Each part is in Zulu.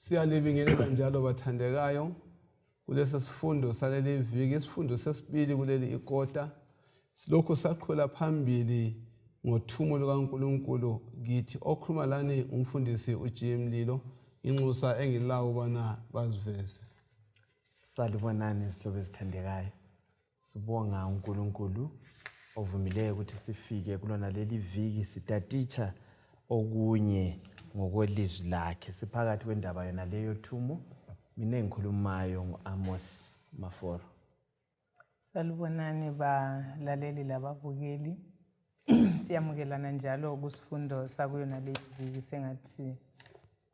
Siyalibingelela njalo bathandekayo kulesi sifundo saleli viki, isifundo sesibili kuleli ikota. Silokho saqhubela phambili ngothumo lukaNkulunkulu kithi. Okhuluma lani umfundisi uJimlilo, inxusa engilawo bana baziveze. Salibonani isihlobo esithandekayo. Sibonga uNkulunkulu ovumileyo ukuthi sifike kulona leli viki sitatitsha okunye ngokwelizwi lakhe. Siphakathi kwendaba yona leyo Uthumo. Mina engikhulumayo ngoAmos Maforo. Salibonani balaleli lababukeli. Siyamukelana njalo kusifundo sakuyona le viki sengathi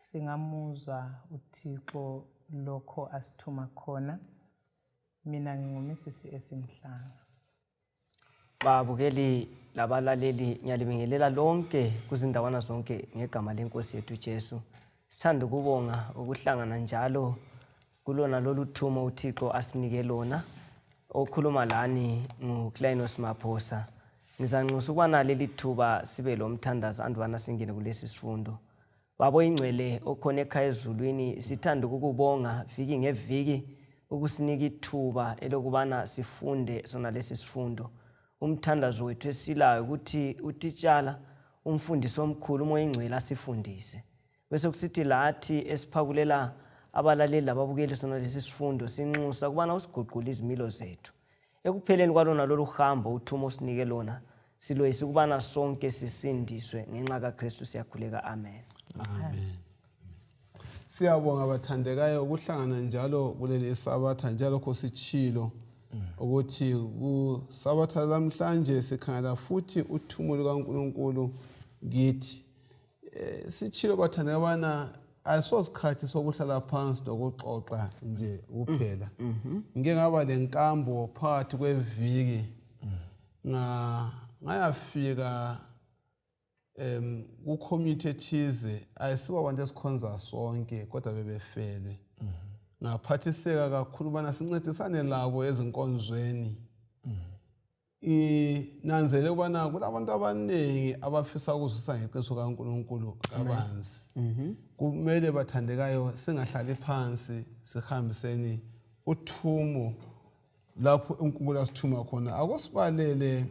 singamuzwa uThixo lokho asithuma khona. Mina nginguMrs Esimhlanga. Babukeli labalaleli ngiyalibingelela lonke kuzindawana zonke ngegama lenkosi yethu Jesu. Sithanda ukubonga ukuhlangana njalo kulona lolu thumo uThixo asinike lona. Okhuluma lani nguKlainos Maphosa. Ngizanxusa ukubana leli thuba sibe lo mthandazo andubana singene kulesi sifundo. Babo ingcwele okhona ekhaya ezulwini, sithanda ukukubonga viki ngeviki ukusinika ithuba elokubana sifunde sona lesi sifundo. Umthandazo wethu esilayo ukuthi utitshala umfundisi omkhulu umoya ingcwele asifundise. Bese kusithi lathi esiphakulela abalaleli lababukeli sona lesi sifundo sinxusa kubana usiguqule izimilo zethu. Ekupheleni kwalona lolu hambo uThumo usinike lona, siloyisa ukubana sonke sisindiswe ngenxa kaKristu siyakhuleka. Amen. Amen. Siyabonga bathandekayo ukuhlangana njalo kuleli Sabatha njalo khositshilo ukuthi kuSabatha lamhlanje sikhangela futhi uthumo lukaNkulunkulu kithi. Sitshilo bathandeka bana ayisosikhathi sokuhlala phansi nokuxoxa nje kuphela. Ngike ngaba lenkambo phakathi kweviki ngayafika ku-community ethize, ayisibo abantu esikhonza sonke kodwa bebefelwe. Ngaphathiseka kakhulu bana sincedisane labo ezinkonzweni. Nanzele ukubana kulabantu abaningi abafisa ukuzwisisa ngeqiniso kaNkulunkulu kabanzi. Kumele bathandekayo singahlali phansi sihambiseni uthumo lapho uNkulunkulu asithuma khona. Akusibalele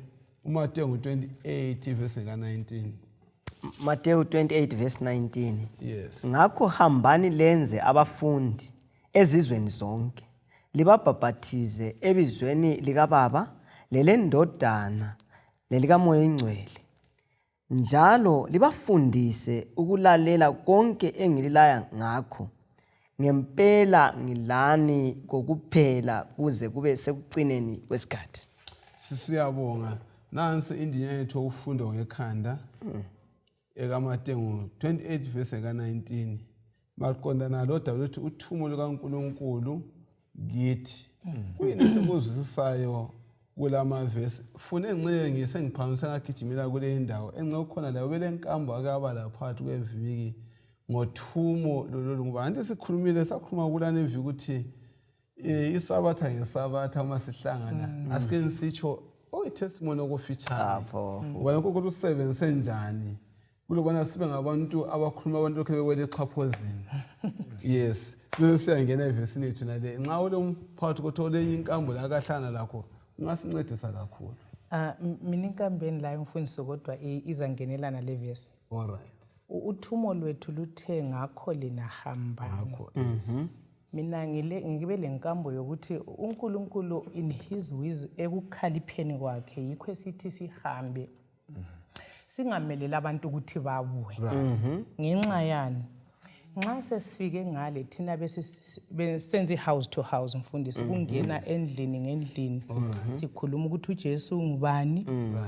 uMateyu 28 verse 19. Mateyu 28 verse 19. Yes. Ngakho hambani lenze abafundi ezizweni zonke, libabhaphathize ebizweni likaBaba leleNdodana nelikaMoya Ingcwele. Njalo libafundise ukulalela konke engililaya ngakho. Ngempela ngilani kokuphela kuze kube sekucineni kwesikhathi. Siyabonga. Nansi indinya yethu ukufunda ngekhanda. EkaMateyu 28 verse 19. Maqondana lodaba luthi uthumo lukaNkulunkulu kithi. Kuyini sikuzwisisayo kulama verse? Fune enxe ngisengiphamisa ngagijimela kule ndawo. Enxe khona la belenkambo akaba la phakathi kweviki ngothumo lolu ngoba anti sikhulumile sakhuluma kulana eviki ukuthi iSabatha ngeSabatha uma sihlangana asike nisitsho testimony okufitshane. Ubona ukuthi usebenzise njani kulobana sibe ngabantu abakhuluma abantu lokho bekwele exhaphozini. Yes, bese siyangena evesini yethu nale nxa ule umphakathi kothole inkambo la kahlana lakho ungasincedisa kakhulu. Mina inkambeni la umfundisi kodwa izangenelana le verse. All right. Uthumo lwethu luthe ngakho lina hambani. Mina ngibe lenkambo yokuthi uNkulunkulu in his wisdom ekukhalipheni kwakhe yikho esithi sihambe. Singamelele abantu ukuthi babuye. Ngenxa yani nxa sesifike ngale thina besenze house to house mfundisi ukungena endlini ngendlini sikhuluma ukuthi uJesu ngubani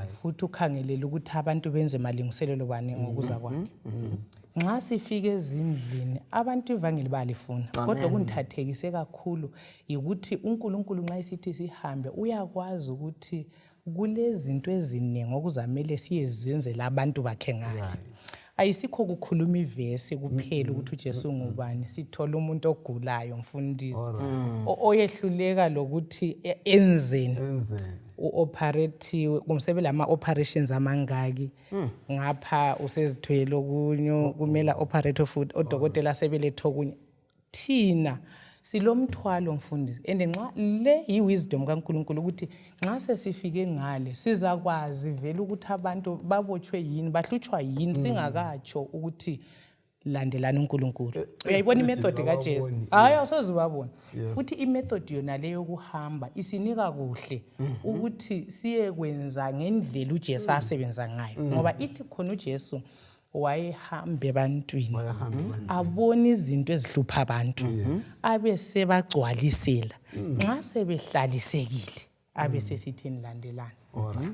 futhi ukhangelela ukuthi abantu benze malungiselelo bani ngokuza kwakhe. Nxa sifike ezindlini abantu ivangeli balifuna kodwa kunithathekise kakhulu ukuthi uNkulunkulu nxa isithi sihambe uyakwazi ukuthi kulezinto eziningi okuzamele siyezenzela abantu bakhe ngale. Ayisikho kukhuluma ivesi kuphela ukuthi uJesu ngubani. Sithola umuntu ogulayo mfundisi oyehluleka lokuthi enzeni uoperate kumsebenzela ama operations amangaki ngapha usezithwele okunyo kumela operate food odokotela sebelethe okunye thina silomthwalo mfundisi and nxa le yi-wisdom kaNkulunkulu ukuthi nxa sesifike ngale sizakwazi vele ukuthi abantu babotshwe yini bahlutshwa yini singakatsho ukuthi landelani uNkulunkulu. Uyayibona imethod kaJesu? Hayi awusoze ubabona. Futhi imethod yona leyo yokuhamba isinika kuhle ukuthi siye kwenza ngendlela uJesu asebenza ngayo. Ngoba ithi khona uJesu wayehambe ebantwini abona izinto ezihlupha abantu abe sebagcwalisela nxa sebehlalisekile abe sesithini landelana.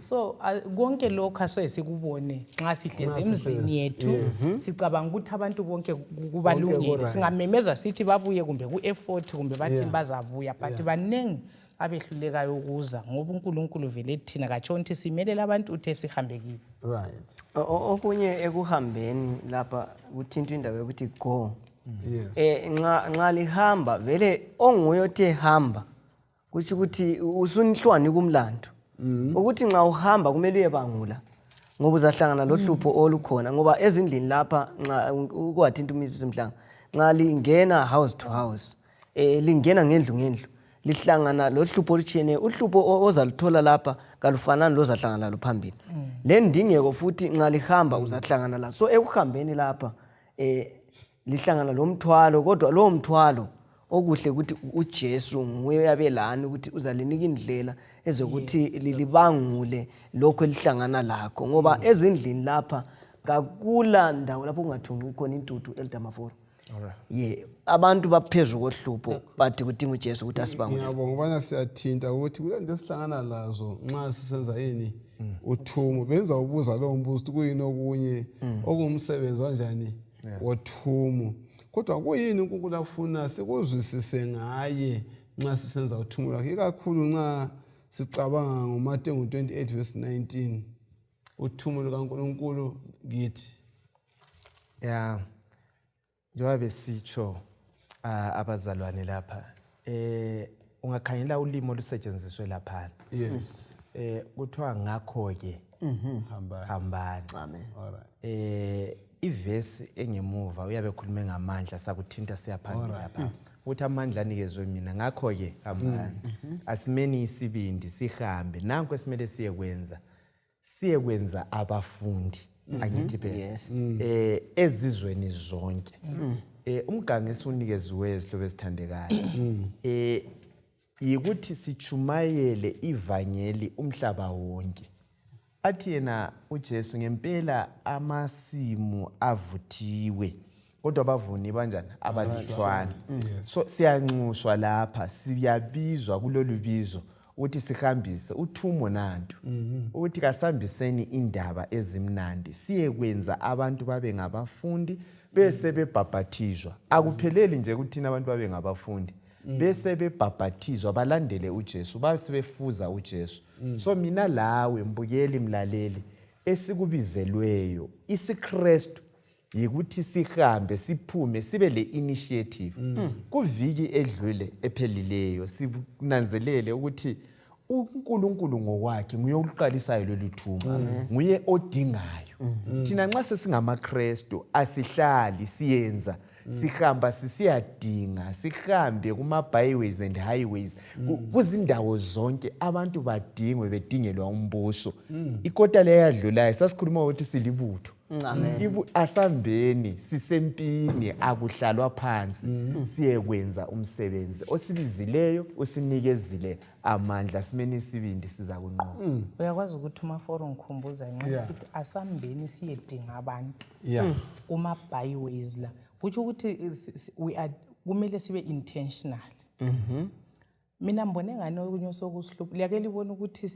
So konke lokho asoye sikubone nxa sihleze emzini yethu sicabanga ukuthi abantu bonke kubalungile singamemeza sithi babuye kumbe ku-effort kumbe bathi bazabuya but banengi abehlulekayo ukuza ngoba uNkulunkulu vele thina katshona ukuthi simelela abantu uthe sihambe kibo. Right. Okunye ekuhambeni lapha kuthinta indaba yokuthi go. Yes. Nxa lihamba vele onguye othe hamba kuthi ukuthi usunihlwani kumlando. Ukuthi nxa uhamba kumele uyebangula ngoba uzahlangana lohlupho olukhona ngoba ezindlini lapha nxa ukwathinta uMrs Mhlanga nxa lingena house to house lingena ngendlu lihlangana lohlupho olutshiyeneyo. Uhlupho ozaluthola lapha kalufanani lozahlangana lalo phambili. Le ndingeko futhi nxa lihamba uzahlangana lazo. So ekuhambeni lapha lihlangana lomthwalo kodwa lo mthwalo okuhle ukuthi uJesu nguye uyabelana ukuthi uzalinika indlela ezokuthi lilibangule lokho elihlangana lakho ngoba ezindlini lapha kakula ndawo lapho kungathunqi khona intuthu eldamaforo. Abantu baphezulu kohlupho bathi kudinga uJesu ukuthi asibangule. Ngiyabonga ubana siyathinta ukuthi kulento esihlangana lazo nxa sisenza yini uthumo benza ubuza lo mbuzo ukuthi kuyini okunye okumsebenzi kanjani wothumo. Kodwa kuyini uNkulunkulu afuna sikuzwisise ngaye nxa sisenza uthumo lakhe ikakhulu nxa sicabanga ngoMateyu 28:19 uthumo lukaNkulunkulu kithi. Yeah. Njengoba besitsho abazalwane lapha ungakhangela ulimo olusetshenziswe lapha. Yes. Kuthiwa ngakho ke hambani. Amen. All right. Ivesi engemuva uyabe khulume ngamandla sakuthinta siyaphambili lapha. Uthi amandla anikezwe mina ngakho ke hambani. Asimeni isibindi sihambe nanku esimele siye kwenza abafundi. Angithi phela ezizweni zonke umgangiso unikeziwe ezihlobo ezithandekayo yikuthi sichumayele ivangeli umhlaba wonke. Athi yena uJesu ngempela amasimu avuthiwe kodwa abavuni banjani abalutshwana. So siyanxuswa lapha siyabizwa kulolu bizo ukuthi sihambise uthumo nantu ukuthi kasambiseni indaba ezimnandi siye kwenza abantu babe ngabafundi bese bebhabhathizwa. Akupheleli nje ukuthi thina abantu babe ngabafundi bese bebhabhathizwa balandele uJesu base befuza uJesu. So mina lawe mbukeli mlaleli esikubizelweyo isiKristu yikuthi sihambe siphume sibe le initiative. Kuviki edlule ephelileyo sinanzelele ukuthi uNkulunkulu ngokwakhe nguye oqalisayo lolu thumo nguye odingayo. Thina nxa sesingamaKristu asihlali siyenza sihamba sisiyadinga sihambe kuma byways and highways kuzindawo zonke abantu badingwe bedingelwa umbuso. Ikota leyadlulayo sasikhuluma ukuthi silibutho. Asambeni sisempini akuhlalwa phansi siye kwenza umsebenzi osibizileyo usinikezile amandla simeni isibindi siza kunqoba. Uyakwazi ukuthi umaforo ngikhumbuza nxa sithi asambeni siyedinga abantu kuma byways la kuthi ukuthi kumele sibe intentional. Mina mbone ngani okunye sokusihlupha liyake libona ukuthi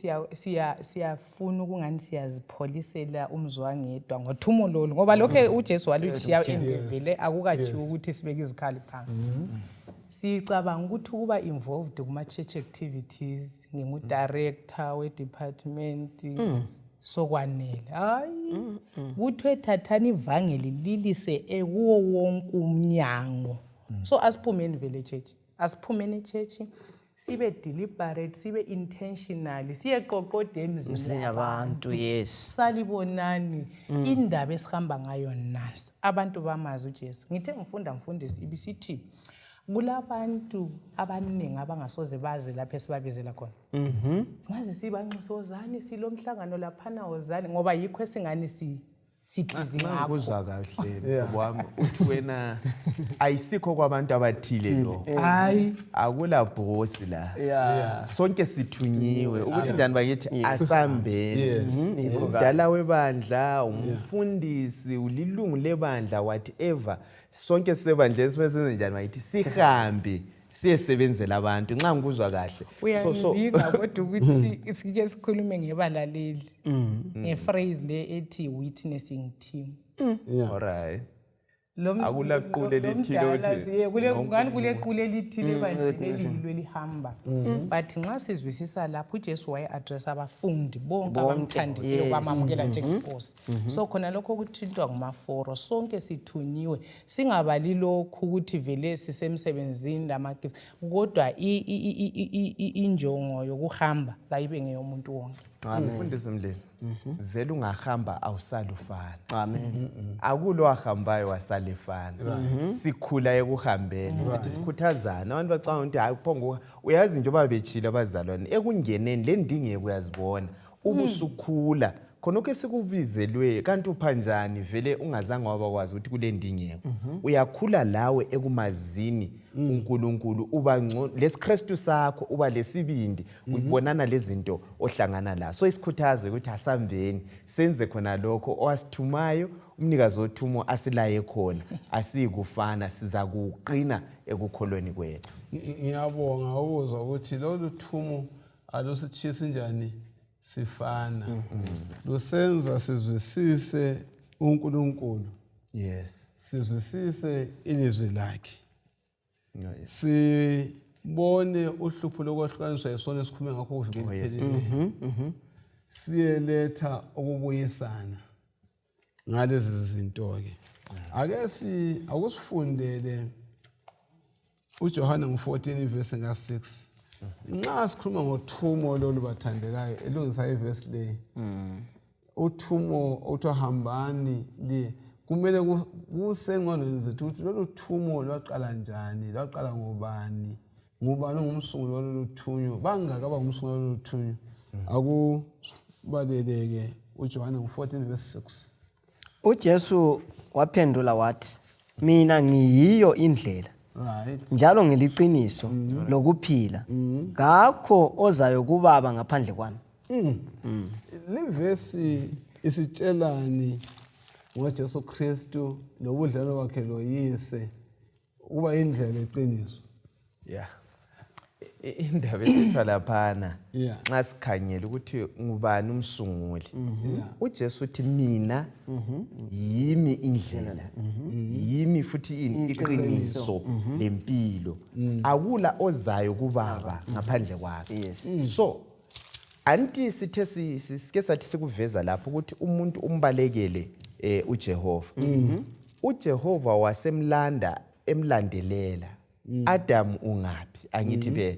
siyafuna ukungani siyazipholisela umzwangedwa ngothumo lolu ngoba lokho uJesu walutshiya endebele akukatshiwo ukuthi sibeke izikhali phansi. Sicabanga ukuthi kuba involved kuma church activities ngingudirector we-department sokwanele. Hayi kuthwe thathani ivangeli lilise ekuwo wonke umnyango. So asiphumeni vele church asiphumeni echurch sibe deliberate sibe intentional siyeqoqoda emzini abantu. Yes. Salibonani indaba esihamba ngayo nasi abantu bamazi uJesu. Ngithe ngifundisi ibisithi kulabantu abaningi abangasoze baze lapha esibabizela khona singaze sibanxusozani silomhlangano laphana wozani ngoba yikho esingani sibhizi ngakho. Kuzwa kahle wami uthi wena ayisikho kwabantu abathile lo. Hayi Akula boss la. Sonke sithunyiwe ukuthi njani bakithi asambeni. Udala webandla, umfundisi, ulilungu lebandla whatever. Sonke sisebandleni sisebenze njani bakithi sihambe siyesebenzela abantu nxa ngikuzwa kahle. Uyangibika kodwa ukuthi sike sikhulume ngebalaleli ngephrase le ethi witnessing team. Alright. Akula qule lithile uthi ngani kule qule lithile bandleni lelihamba but nxa sizwisisa lapho uJesu waye address abafundi bonke abamthandileyo bamamukela njengenkosi. So khona lokho kuthintwa ngumaforo sonke sithunyiwe singabali lokhu ukuthi vele sisemsebenzini lamagifts kodwa injongo yokuhamba kayibe ngeyomuntu wonke. Mfundisi Mleli. Vele ungahamba awusalufana. Amen. Akulo wahambayo wasalefana. Sikhula ekuhambeni sithi sikhuthazana abantu bacanga ukuthi hayi kuphongo uyazi nje babechila abazalwane ekungeneni le ndingeko uyazibona ubusukhula khona ke sikubizelwe kanti uphanjani vele ungazange wabakwazi ukuthi kule ndingeko uyakhula lawe ekumazini uNkulunkulu uba lesikristu sakho uba lesibindi ubonana lezinto ohlangana la so isikhuthaze ukuthi asambeni senze khona lokho owasithumayo umnikazi wothumo asilaye khona asikufana siza kuqina ekukholweni kwethu. Ngiyabonga ukuzwa ukuthi lolu thumo alusithisi njani sifana lusenza sizwisise uNkulunkulu. Yes. Sizwisise ilizwi lakhe. Sibone uhlupho lokwahlukaniswa yisona esikhulume ngakho kuvikela phelele. Siyeletha ukubuyisana ngalezi zinto ke. Ake akusifundele uJohana 14 verse 6. Nxa sikhuluma ngothumo lolu bathandekayo elungisa iverse le. Uthumo uthahambani le kumele kusengqondweni zethu ukuthi lolu thumo lwaqala njani, lwaqala ngubani ongumsunguli walolu thunyo, bangaka abangumsunguli walolu thunyo. Akubaleleke uJohana 14 verse 6. uJesu waphendula wathi mina ngiyiyo indlela njalo ngiliqiniso lokuphila ngakho ozayo kubaba ngaphandle kwami. Le verse isitshelani ngoJesu Kristu nobudlelwano bakhe loyise uba indlela eqiniso. Indaba ethiwa laphana nxa sikhangela ukuthi ngubani umsunguli uJesu uthi mina yimi indlela yimi futhi iqiniso lempilo akula ozayo kubaba ngaphandle kwakhe. So anti sithe sike sathi sikuveza lapho ukuthi umuntu umbalekele uJehova. uJehova wasemlanda emlandelela Adam ungaphi angithi phela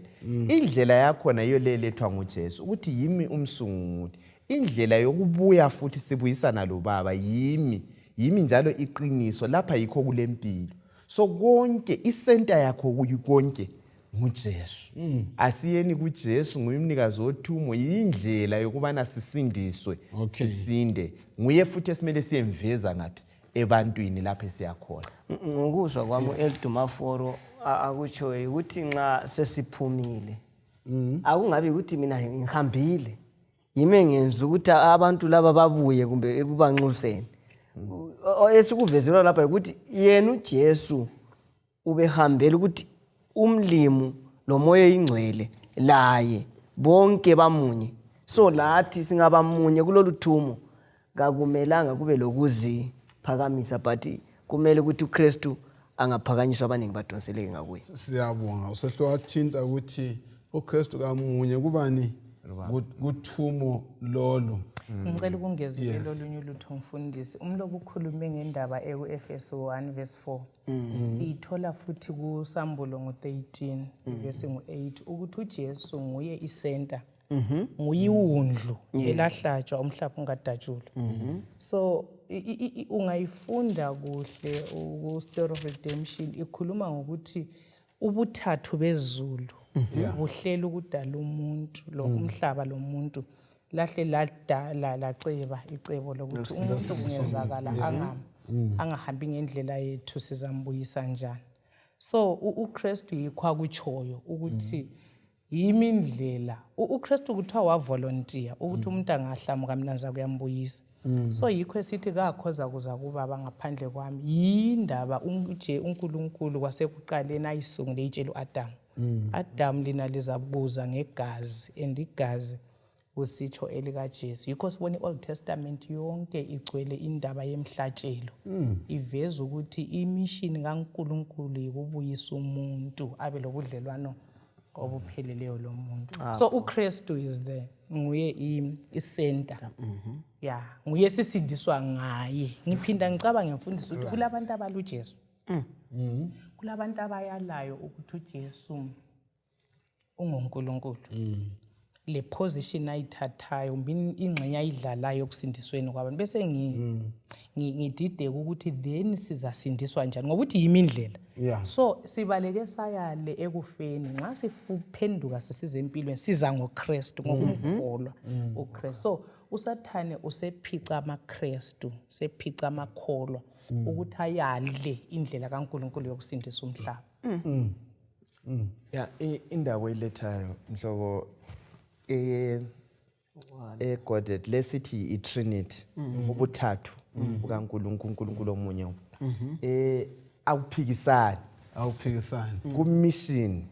indlela yakho na yolelethwa nguJesu ukuthi yimi umsunguli indlela yokubuya futhi sibuyisana lo baba yimi njalo iqiniso lapha yikho kulempilo. So konke isenta yakho konke nguJesu. Asiyeni kuJesu nguyimnikazi wothumo yindlela yokubana sisindiswe sisinde nguye futhi esimele siyemveza ngaphi ebantwini lapha siyakhona. Ngokuzwa kwami eldumaforo akutsho ukuthi nxa sesiphumile akungabi ukuthi mina ngihambile yime ngenza ukuthi abantu laba babuye kumbe ekubanxuseni. Esikuvezelwa lapha ukuthi yena uJesu ubehambela ukuthi umlimu lomoya ingcwele laye bonke bamunye. So lathi singabamunye kulolu thumo kakumelanga kube lokuziphakamisa but kumele ukuthi uKristu angaphakanyiswa abaningi badonseleke ngakuye. Siyabonga usehlo wathinta ukuthi uKristu kamunye kubani kuthumo lolo. Ngicela ukungezelela olunye ulutho mfundisi umlobo ukhulume ngendaba eku-Efeso 1 verse 4 siyithola futhi kuSambulo ngo-13 verse ngo-8 ukuthi uJesu nguye isenta nguye iwundlu elahlatshwa umhlaba ungadatshulwa. So ungayifunda kuhle ku-Story of Redemption ikhuluma ngokuthi ubuthathu bezulu buhlela ukudala umuntu lo umhlaba lo muntu lahle ladala laceba icebo lokuthi umuntu kungenzakala angahambi ngendlela yethu sizambuyisa njani. So uKristu yikho akutshoyo ukuthi yimi indlela. uKristu kuthiwa wavolunteer ukuthi umuntu angahlamuka mina ngiza kuyambuyisa. So yikho esithi kakhoza kuza kubaba ngaphandle kwami. Yindaba uNkulunkulu kwasekuqaleni ayisungule itshela uAdam. Adam lina lizabuza ngegazi and igazi kusitsho elikaJesu. Yikho sibona iOld Testament yonke igcwele indaba yemhlatshelo. Iveza ukuthi imishini kaNkulunkulu yikubuyisa umuntu abe lobudlelwano obupheleleyo lo muntu. So uKristu is there. Nguye isenta. Yeah, nguye sisindiswa ngaye. Ngiphinda ngicaba ngemfundiso ukuthi kulabantu abaluJesu. Kulabantu abayalayo ukuthi uJesu unguNkulunkulu. Le position ayithathayo ingxenye ayidlalayo kusindisweni kwabantu bese ngidideka ukuthi then sizasindiswa njani ngoba uthi yimi indlela. So sibaleke sayale ekufeni nxa siphenduka sisize empilweni siza ngoKristu ngokumkholwa uKristu. So usathane usephica amaKristu sephica amakholwa ukuthi ayale indlela kaNkulunkulu yokusindisa umhlaba. Yeah, indawo ilethayo mhlobo Godhead lesithi iTrinity ubuthathu bukaNkulunkulu omunye awuphikisani kumission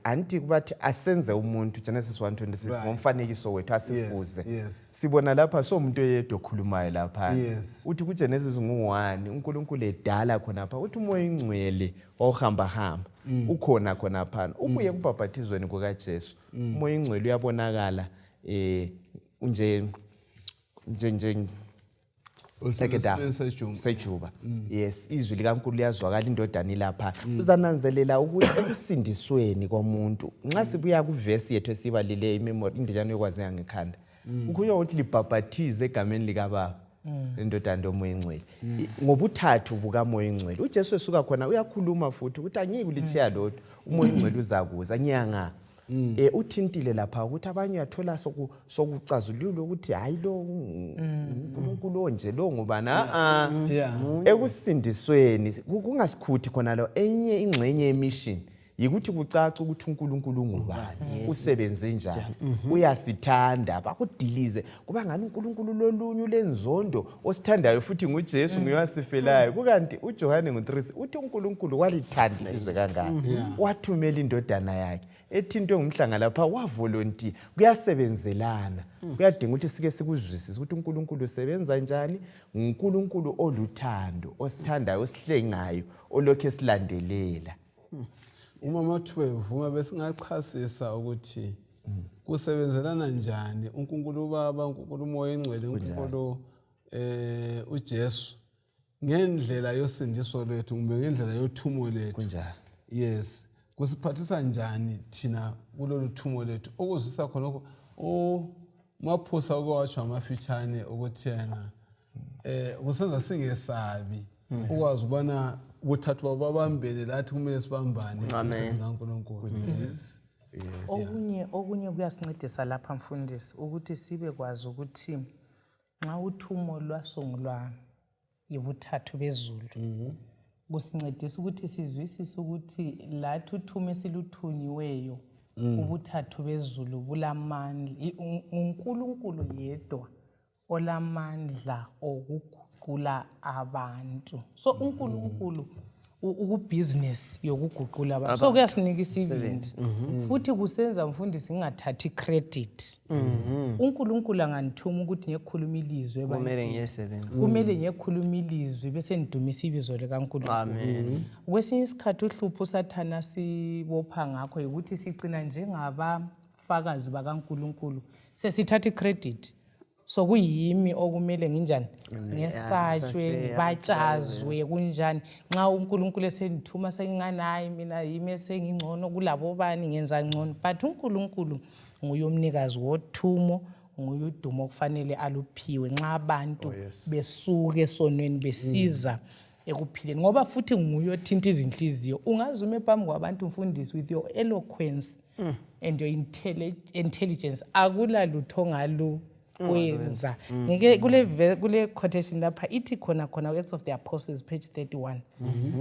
anti kubathi asenze umuntu Genesis 1:26 ngomfanekiso wethu asifuze. Sibona lapha so umuntu oyedwa okhulumayo lapha uthi kuGenesis 1 uNkulunkulu edala khona lapha uthi umoya ingcwele ohamba ukhona khona phana ubuye kubhabhathizweni kukaJesu. Umoya ingcwele uyabonakala unje sejuba. Yes, izwi likaNkulunkulu liyazwakala indodana lapha. Uzananzelela ukuthi ekusindisweni komuntu nxa sibuya kuverse yethu esibalile imemory indijana yokwazeka ngekhanda. Ukuyo ukuthi libhabhathize egameni likaBaba indodana yomoya ingcwele. Ngobuthathu bukamoya ingcwele. uJesu esuka khona uyakhuluma futhi ukuthi angike ulichiya lodwa umoya ingcwele uzakuza nyanga. Uthintile lapha ukuthi abanye uyathola sokucazulula ukuthi hayi lo uNkulunkulu onje lo ngubana ekusindisweni kungasikhuthi khona lo enye ingxenye yemission yikuthi kucaca ukuthi uNkulunkulu ngubani usebenze njani uyasithanda bakudilize kuba ngani uNkulunkulu lolunye lenzondo osithandayo futhi nguJesu nguyasifelayo kukanti uJohane 3 uthi uNkulunkulu walithanda izwe kangaka wathumela indodana yakhe ethintwe ngumhlanga lapha wavolunteer kuyasebenzelana kuyadinga ukuthi sike sikuzwisise ukuthi uNkulunkulu usebenza njani. uNkulunkulu oluthando osithandayo osihlengayo olokho esilandelela. Uma 12 besingachasisa ukuthi kusebenzelana njani uNkulunkulu Baba uNkulunkulu Moya Ingcwele uNkulunkulu uJesu ngendlela yosindiso lethu kumbe ngendlela yothumo lethu kunjani. Yes, kusiphathisa njani thina kulolu thumo lethu okuzwisa khonokho maphusa okwatshwa amafitshane ukuthi yena kusenza singesabi ukwazi ubona ubuthathu babambele lathi kumele sibambane emsebenzini kaNkulunkulu. Okunye kuyasincedisa lapha mfundisi ukuthi sibe kwazi ukuthi nxa uthumo lwasungulwa yibuthathu bezulu kusincedisa ukuthi sizwisise ukuthi lathi uthumo esiluthunyiweyo ubuthathu bezulu bulamandla. uNkulunkulu yedwa olamandla okuguqula abantu. So uNkulunkulu ukubusiness yokuguqula abantu. So kuyasinika isibindi. Futhi kusenza mfundisi ngingathathi credit. uNkulunkulu angangithuma ukuthi ngiyekhuluma ilizwe kumele ngiyekhuluma ilizwe bese ngidumisa ibizo likaNkulunkulu. Amen. Kwesinye isikhathi uhlupho usathana sibopha ngakho ukuthi sigcina njengabafakazi bakaNkulunkulu sesithatha icredit. So kuyimi okumele nginjani ngesatshwe ngibatshazwe kunjani nxa uNkulunkulu esendithuma sengingani hayi mina yimi esengingcono kulabo bani ngenza ngcono. But uNkulunkulu nguye umnikazi wothumo nguye udumo kufanele aluphiwe nxa abantu besuke esonweni besiza ekuphileni ngoba futhi nguye othinta izinhliziyo. Ungazume phambi kwabantu mfundisi with your eloquence and your intelligence akula lutho ngalu wenza. Ngeke kule quotation lapha ithi khona Acts of the Apostles page 31.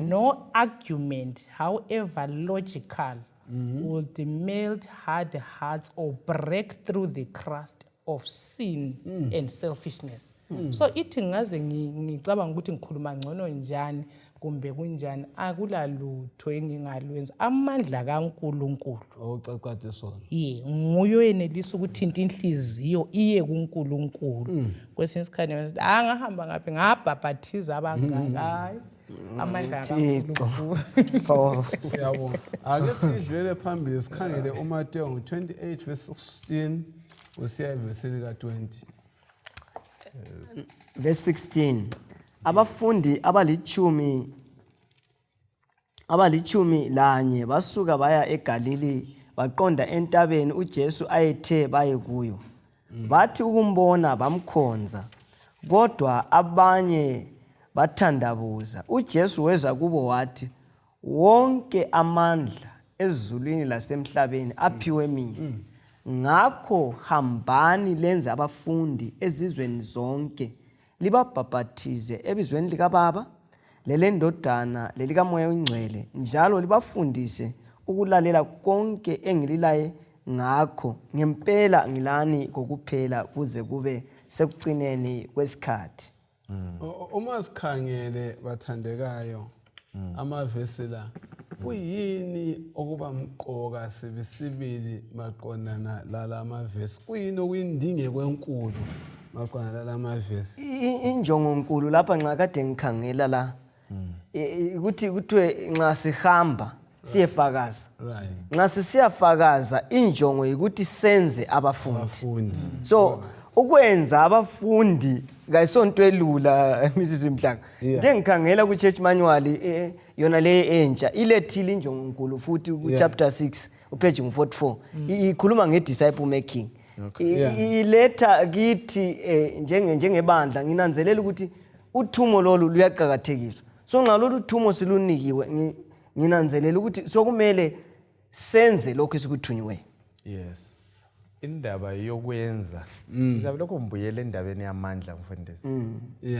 No argument however logical would melt hard hearts or break through the crust of sin and selfishness. So ithi ngaze ngicabanga ukuthi ngikhuluma ngcono njani kumbe kunjani akula lutho engingalwenza amandla kaNkulunkulu ocacade sona nguye enelisa ukuthinta inhliziyo iye kuNkulunkulu. Kwesinye isikhathi ngahamba ngaphi ngabhabhathiza abangaka hayi amandla kaNkulunkulu. Siyabonga. Ake sidlule phambili sikhangele uMateyu 28 verse 16 usiya verse lika 20. Verse 16. Abafundi abalichumi lanye basuka baya eGalili baqonda entabeni uJesu ayethe baye kuyo. Bathi ukumbona bamkhonza, kodwa abanye bathandabuza. UJesu weza kubo wathi, wonke amandla ezulwini lasemhlabeni aphiwe mina. Ngakho hambani lenze abafundi ezizweni zonke, libabhaphathize ebizweni likaBaba, leleNdodana, lelikaMoya oNgcwele, njalo libafundise ukulalela konke engililaye ngakho. Ngempela ngilani kokuphela kuze kube sekugcineni kwesikhathi. Uma sikhangele bathandekayo amavesi la kuyini okuba mqoka sesibili maqondana lalamavesi kuyini okuyindingeko enkulu maqondana lalamavesi injongo nkulu lapha nxa kade ngikhangela la ukuthi kuthiwe nxa sihamba siyefakaza nxa siyafakaza injongo ukuthi senze abafundi so ukwenza abafundi kayisonto elula Mrs Mhlanga njengikhangela ku church manual yona le entsha ilethile injongo nkulu futhi ku chapter 6 upage 44 ikhuluma nge disciple making iletha kithi njengebandla nginanzelela ukuthi uthumo lolu luyaqhakathekiswa so nxa lolu thumo silunikiwe nginanzelela ukuthi sokumele senze lokho esikuthunywe. Yes. Indaba yokwenza ngizabe lokho mbuyele endabeni yamandla mfundisi.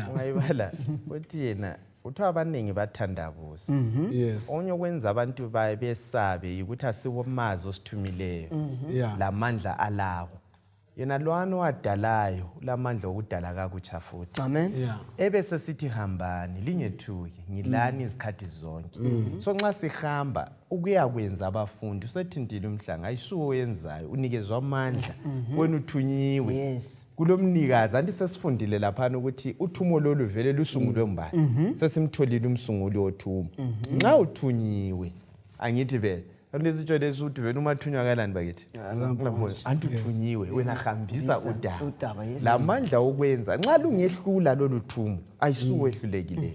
Ungayibala uthi yena uthiwa abaningi bathandabuza. Yes. Onye okwenza abantu baye besabe ukuthi asiwomazi osithumileyo lamandla alawo. Yena lwana wadalayo lamandla okudala kakutsha futhi. Amen. Ebese sithi hambani lingethuki ngilani izikhathi zonke. So nxa sihamba ukuyakwenza abafundi usethintile umhlanga ayisuwe wenzayo unikezwe amandla wena uthunyiwe. Yes. Kulomnikazi anti sesifundile lapha ukuthi uthumo lolu vele lusungulwe mbani. Sesimtholile umsunguli wothumo. Nxa uthunyiwe angithi vele Ndizitsho lesuthi vele umathunywa kalani bakithi anti uthunyiwe wena hambisa udaba lamandla okwenza nxa lungehlula lolu thumo ayisuwehlulekile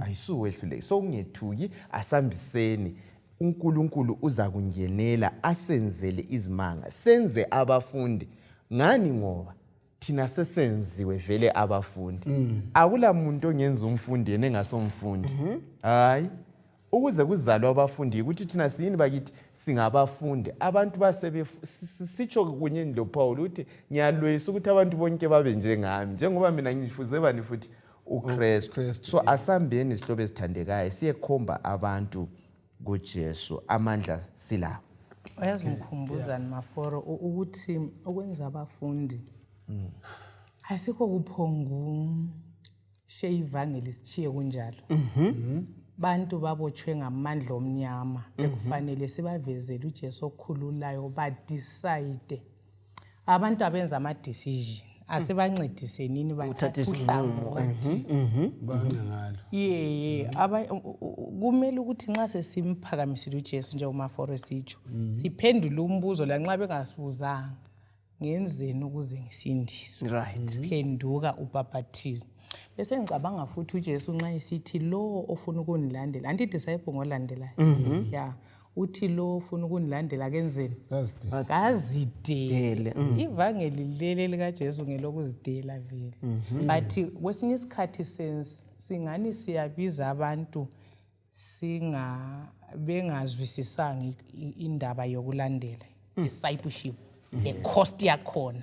ayisuwehlulekile so ungethuki asambiseni uNkulunkulu uza kungenela asenzele izimanga senze abafundi ngani ngoba thina sesenziwe vele abafundi akula muntu ongenza umfundi yena engasomfundi hayi ukuze kuzalwe abafundi ukuthi thina siyini bakithi singabafundi abantu basebe sitsho kunye ndo Paul uthi ngiyalwesa ukuthi abantu bonke babe njengami njengoba mina ngifuze bani futhi uKristu so asambeni isihlobo esithandekayo siyekhomba abantu kuJesu amandla sila Uyazimkhumbuza Maforo ukuthi ukwenza abafundi asikho kuphongu sheyivangeli sichiye kunjalo bantu babotshwe ngamandla omnyama ekufanele sibavezele uJesu okhululayo ba decide abantu abenza ama decision asibancedise nini bathatha isinqumo bangalo kumele ukuthi nxa sesimphakamisile uJesu nje uMaforo sitsho siphendule umbuzo la nxa bengasibuzanga ngenzeni ukuze ngisindiswe right phenduka ubhaphathizo bese ngicabanga futhi uJesu nxa esithi lo ofuna ukunilandela anti disciple ngolandelayo uthi lo ufuna ukunilandela kenzeni Kazidela. kazidele. Ivangeli leli likaJesu ngelokuzidela vele. But kwesinye isikhathi singani siyabiza abantu bengazwisisanga indaba yokulandela, discipleship, the cost yakhona.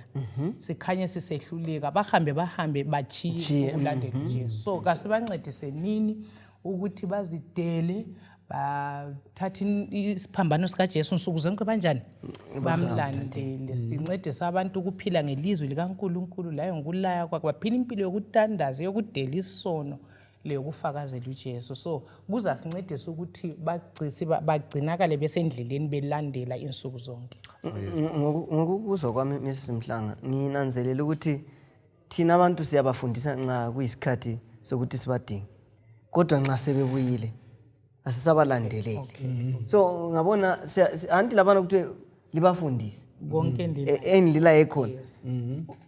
Sikhanye sisehluleka bahambe bachiye ukulandela uJesu. So kasibancedise nini ukuthi bazidele, bathatha isiphambano sikaJesu nsuku zonke banjani bamlandele. Sincedise abantu ukuphila ngelizwi likaNkulunkulu layo ngokulaya kwakhe, baphila impilo yokutandaza, yokudela isono leyokufakazela uJesu. So kuzasincedisa ukuthi bagcinakale besendleleni belandela insuku zonke. Ngokuzwa kwami Mrs. Mhlanga, nginanzelela ukuthi thina abantu siyabafundisa nxa kuyisikhathi sokuthi sibadinge, kodwa nxa sebebuyile asisabalandeleli. So ngabona anti labana ukuthi libafundise Konke endlela ekhona.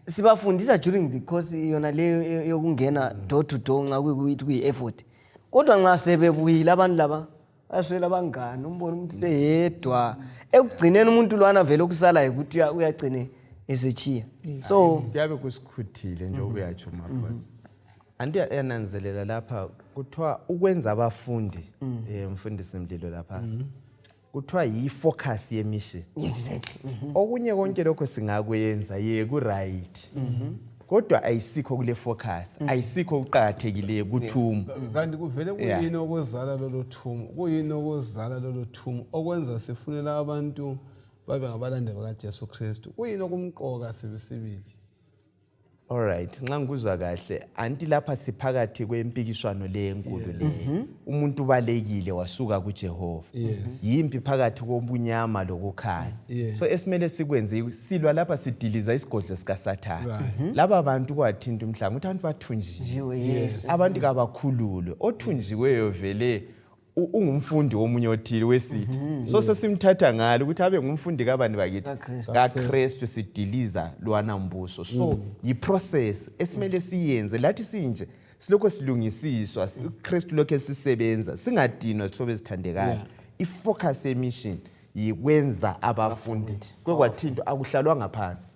Sibafundisa during the course yona leyo yokungena door to door nxa kuyi effort. Kodwa nxa sebebuyile abantu laba aswela bangani, umbona umuntu seyedwa. Ekugcineni umuntu lwana vele okusala ukuthi uyagcine esechiya. So kuyabe kusikhuthile nje ubuyatsho maphosi. Andiyananzelela lapha kuthiwa ukwenza abafundi mfundisi Mlilo lapha. Kuthiwa yi-focus ye-mission. Exactly. Okunye konke lokho singakwenza ku right. Kodwa ayisikho kule focus, ayisikho ukuqhakathekileyo kuThumo. Kanti kuvele kuyini okuzala lolo thumo? Kuyini okuzala lolo thumo okwenza sifunela abantu babe ngabalandeli bakaJesu Kristu? Kuyini okumqoka sibisibili? All right, nxa ngikuzwa kahle, anti lapha siphakathi kwempikiswano lenkulu le. Umuntu ubalekile wasuka kuJehova. Yimpi phakathi kobunyama lokukhanya. So esimele sikwenze silwa lapha sidiliza isigodlo sikaSathane. Laba bantu kwathinta umhlanga ukuthi abantu bathunjiwe. Abantu kabakhululwe. Othunjiweyo vele ungumfundi womunye othile wesithi. So sesimthatha ngalo ukuthi abe ngumfundi kabani bakithi kaKristu, sidiliza lwana mbuso. So yi-process esimele siyenze lathi sinje silokho silungisiswa uKristu lokho esisebenza singadinwa sihlobo ezithandekayo. I-focus ye-mission yikwenza abafundi kwathinto akuhlalwa ngaphansi.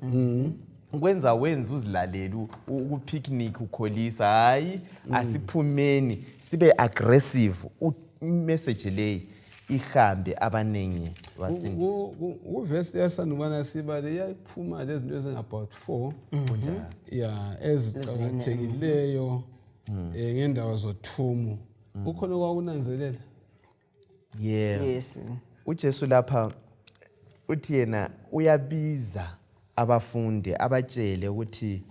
Ukwenza wenza uzilalela ukupicnic ukholisa, hayi asiphumeni sibe aggressive. Message leyi ihambe abanengi basindiswa. Uverse yasanubana sibale yayiphuma lezinto ezingabout 4 eziqakathekileyo ngendawo zoThumo. Ukhona kwakunanzelela? Yes. uJesu lapha uthi yena uyabiza abafundi abatshele ukuthi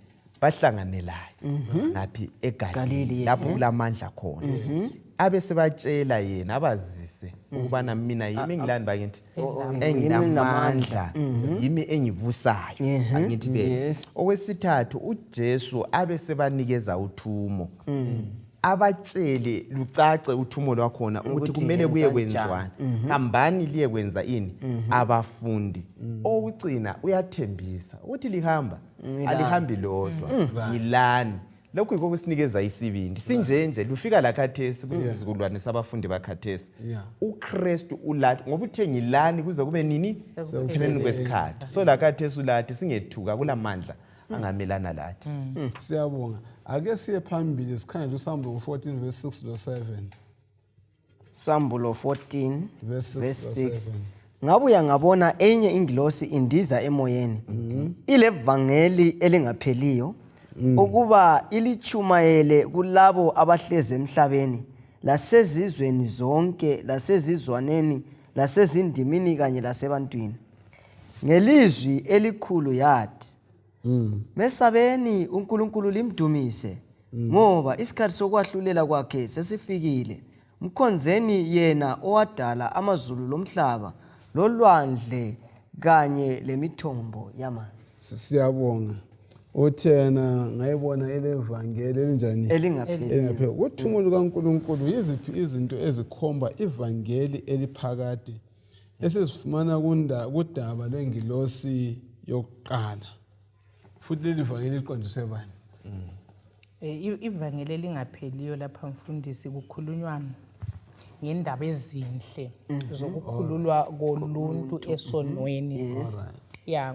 bahlanganelayo naphi eGalile lapho kulamandla khona. Abe sebatshela yena abazise ukubana mina yimi engilani bakithi enginamandla, yimi engibusayo angithi bele. Okwesithathu uJesu abe sebanikeza uThumo, abatshele lucace uThumo lwakhona ukuthi kumele kuye kwenzwani, hambani liye kwenza ini abafundi. Okugcina uyathembisa ukuthi lihamba alihambi lodwa, yilani. Lokhu yikho kusinikeza isibindi sinjenje lufika la khathesi kusizukulwane sabafundi bakhathesi. uKristu ulathi ngoba uthe ngilani kuze kube nini sekupheleni kwesikhathi. So la khathesi ulathi singethuka kulamandla angamelana lathi. Siyabonga. Ake siye phambili sikhangele uSambulo 14 verse 6 to 7. Sambulo 14 verse 6. Ngabuya ngabona enye ingilosi indiza emoyeni. Ile vangeli elingapheliyo ukuba ilichumayele kulabo abahleze emhlabeni lasezizweni zonke lasezizwaneni lasezindimini kanye lasebantwini. Ngelizwi elikhulu yathi, mesabeni uNkulunkulu limdumise ngoba isikhathi sokwahlulela kwakhe sesifikile. Mkhonzeni yena owadala amazulu lomhlaba lolwandle kanye lemithombo yamanzi. Siyabonga. Uthena ngayibona elevangeli elinjani Elingapheli. uThumo lukaNkulunkulu yiziphi izinto ezikhomba ivangeli eliphakade esizifumana kudaba lwengilosi yokuqala, futhi leli vangeli liqondiswe bani? Ivangeli elingapheliyo lapha mfundisi kukhulunywa ngendaba ezinhle zokukhululwa koluntu esonweni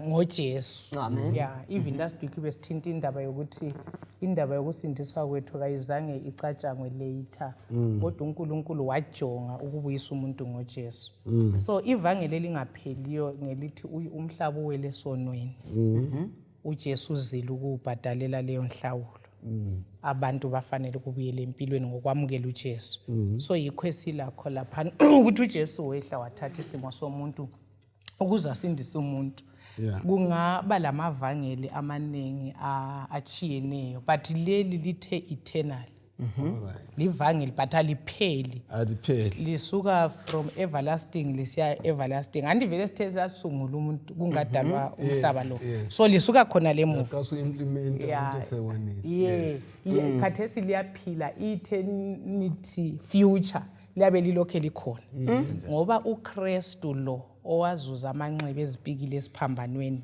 ngoJesu. Even last week besithinta indaba yokuthi indaba yokusindiswa kwethu kayizange icatshangwe later, kodwa uNkulunkulu wajonga ukubuyisa umuntu ngoJesu. So ivangeli elingapheliyo ngelithi umhlaba uwele esonweni, uJesu uzile ukubhadalela leyo nhlawulo. Abantu bafanele ukubuyela empilweni ngokwamukela uJesu. So yikho esilakho lapha ukuthi uJesu wehla wathatha isimo somuntu ukuze asindise umuntu. Kungaba lamavangeli amaningi achiyeneyo, but leli lithe eternal. Livangeli but alipheli. Lisuka from everlasting lisiya everlasting. Andivele sithe sasungula umuntu kungadalwa umhlaba lo. So lisuka khona lemuva. Khathesi liyaphila eternity future liyabe lilokhe likhona. Ngoba uKristu lo owazuza amanxeba ezipikile esiphambanweni,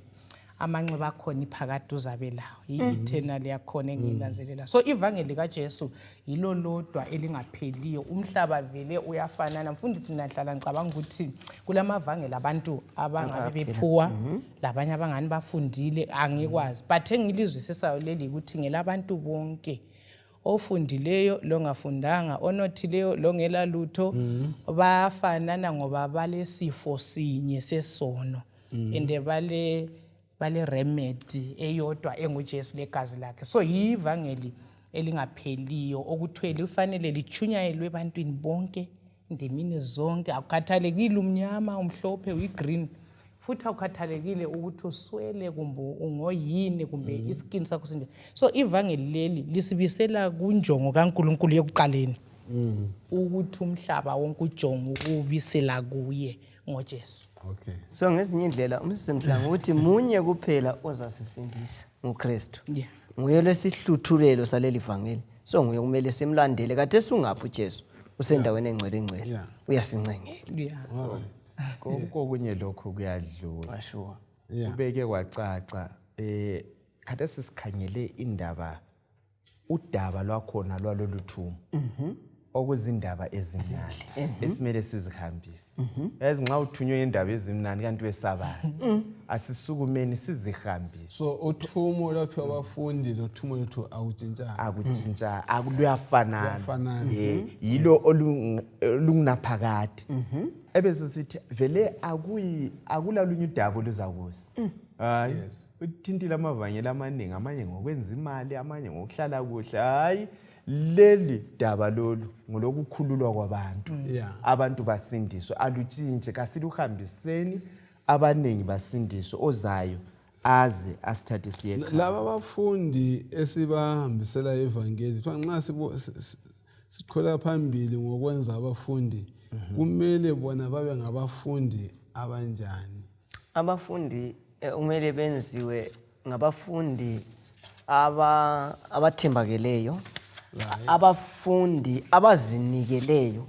amanxeba akhona iphakade uzabe lawo, i-eternal yakhona engilanzelela. So ivangeli kaJesu yilo lodwa elingapheliyo. Umhlaba vele uyafanana. Mfundisi nahlala ngicabanga ukuthi kulamavangeli abantu abangabe bephuwa, labanye abangani bafundile, angikwazi. But engilizwisesayo leli ukuthi ngelabantu bonke, ofundileyo longafundanga, onothileyo longela lutho, bafanana ngoba balesifo sinye sesono, ende bale remedy eyodwa enguJesu legazi lakhe. So yivangeli elingapheliyo okuthwele ufanele lichunyayelwe ebantwini bonke, ndimini zonke, akukhathalekile umnyama, umhlophe, uyigreen, futhi awukhathalekile ukuthi uswele kumbe ungoyini kumbe iskin sakho sinde. So ivangeli leli lisibisela kunjongo kaNkulunkulu yokuqaleni, ukuthi umhlaba wonke ujonga ukubisela kuye ngoJesu. So ngezinye indlela umsimhlanga ukuthi munye kuphela ozasisindisa nguKristu. Nguye lesihluthulelo saleli vangeli. So nguye kumele simlandele. Kade sungaphi uJesu? Usendaweni engcwele uyasincengela. Konke kunye lokho kuyadlula. Kubeke kwacaca kade sisikhangele udaba lwakhona lwalolu Uthumo. Okuzindaba ezimnandi esimele sizihambise. Yazi nxa uthunywe indaba ezimnandi kanti wesabayo, asisukumeni sizihambise. So Uthumo lapho abafundi loThumo lethu akutshintsha akuluyafanana. Yilo olungunaphakade. Ebese sithi vele akulalunye udaba oluzakuza. Hayi, uthintile amavangeli amaningi, amanye ngokwenza imali, amanye ngokuhlala kuhle. Hayi, leli daba lolu ngolokukhululwa kwabantu. Abantu basindiswe, alutshintshe kasiluhambiseni abaningi basindiswe, ozayo aze asithathe siye. Laba abafundi esibahambisela ivangeli nxa siqhubeka phambili ngokwenza abafundi, kumele bona babe ngabafundi abanjani? Abafundi umele benziwe ngabafundi abathembakeleyo, abafundi abazinikeleyo,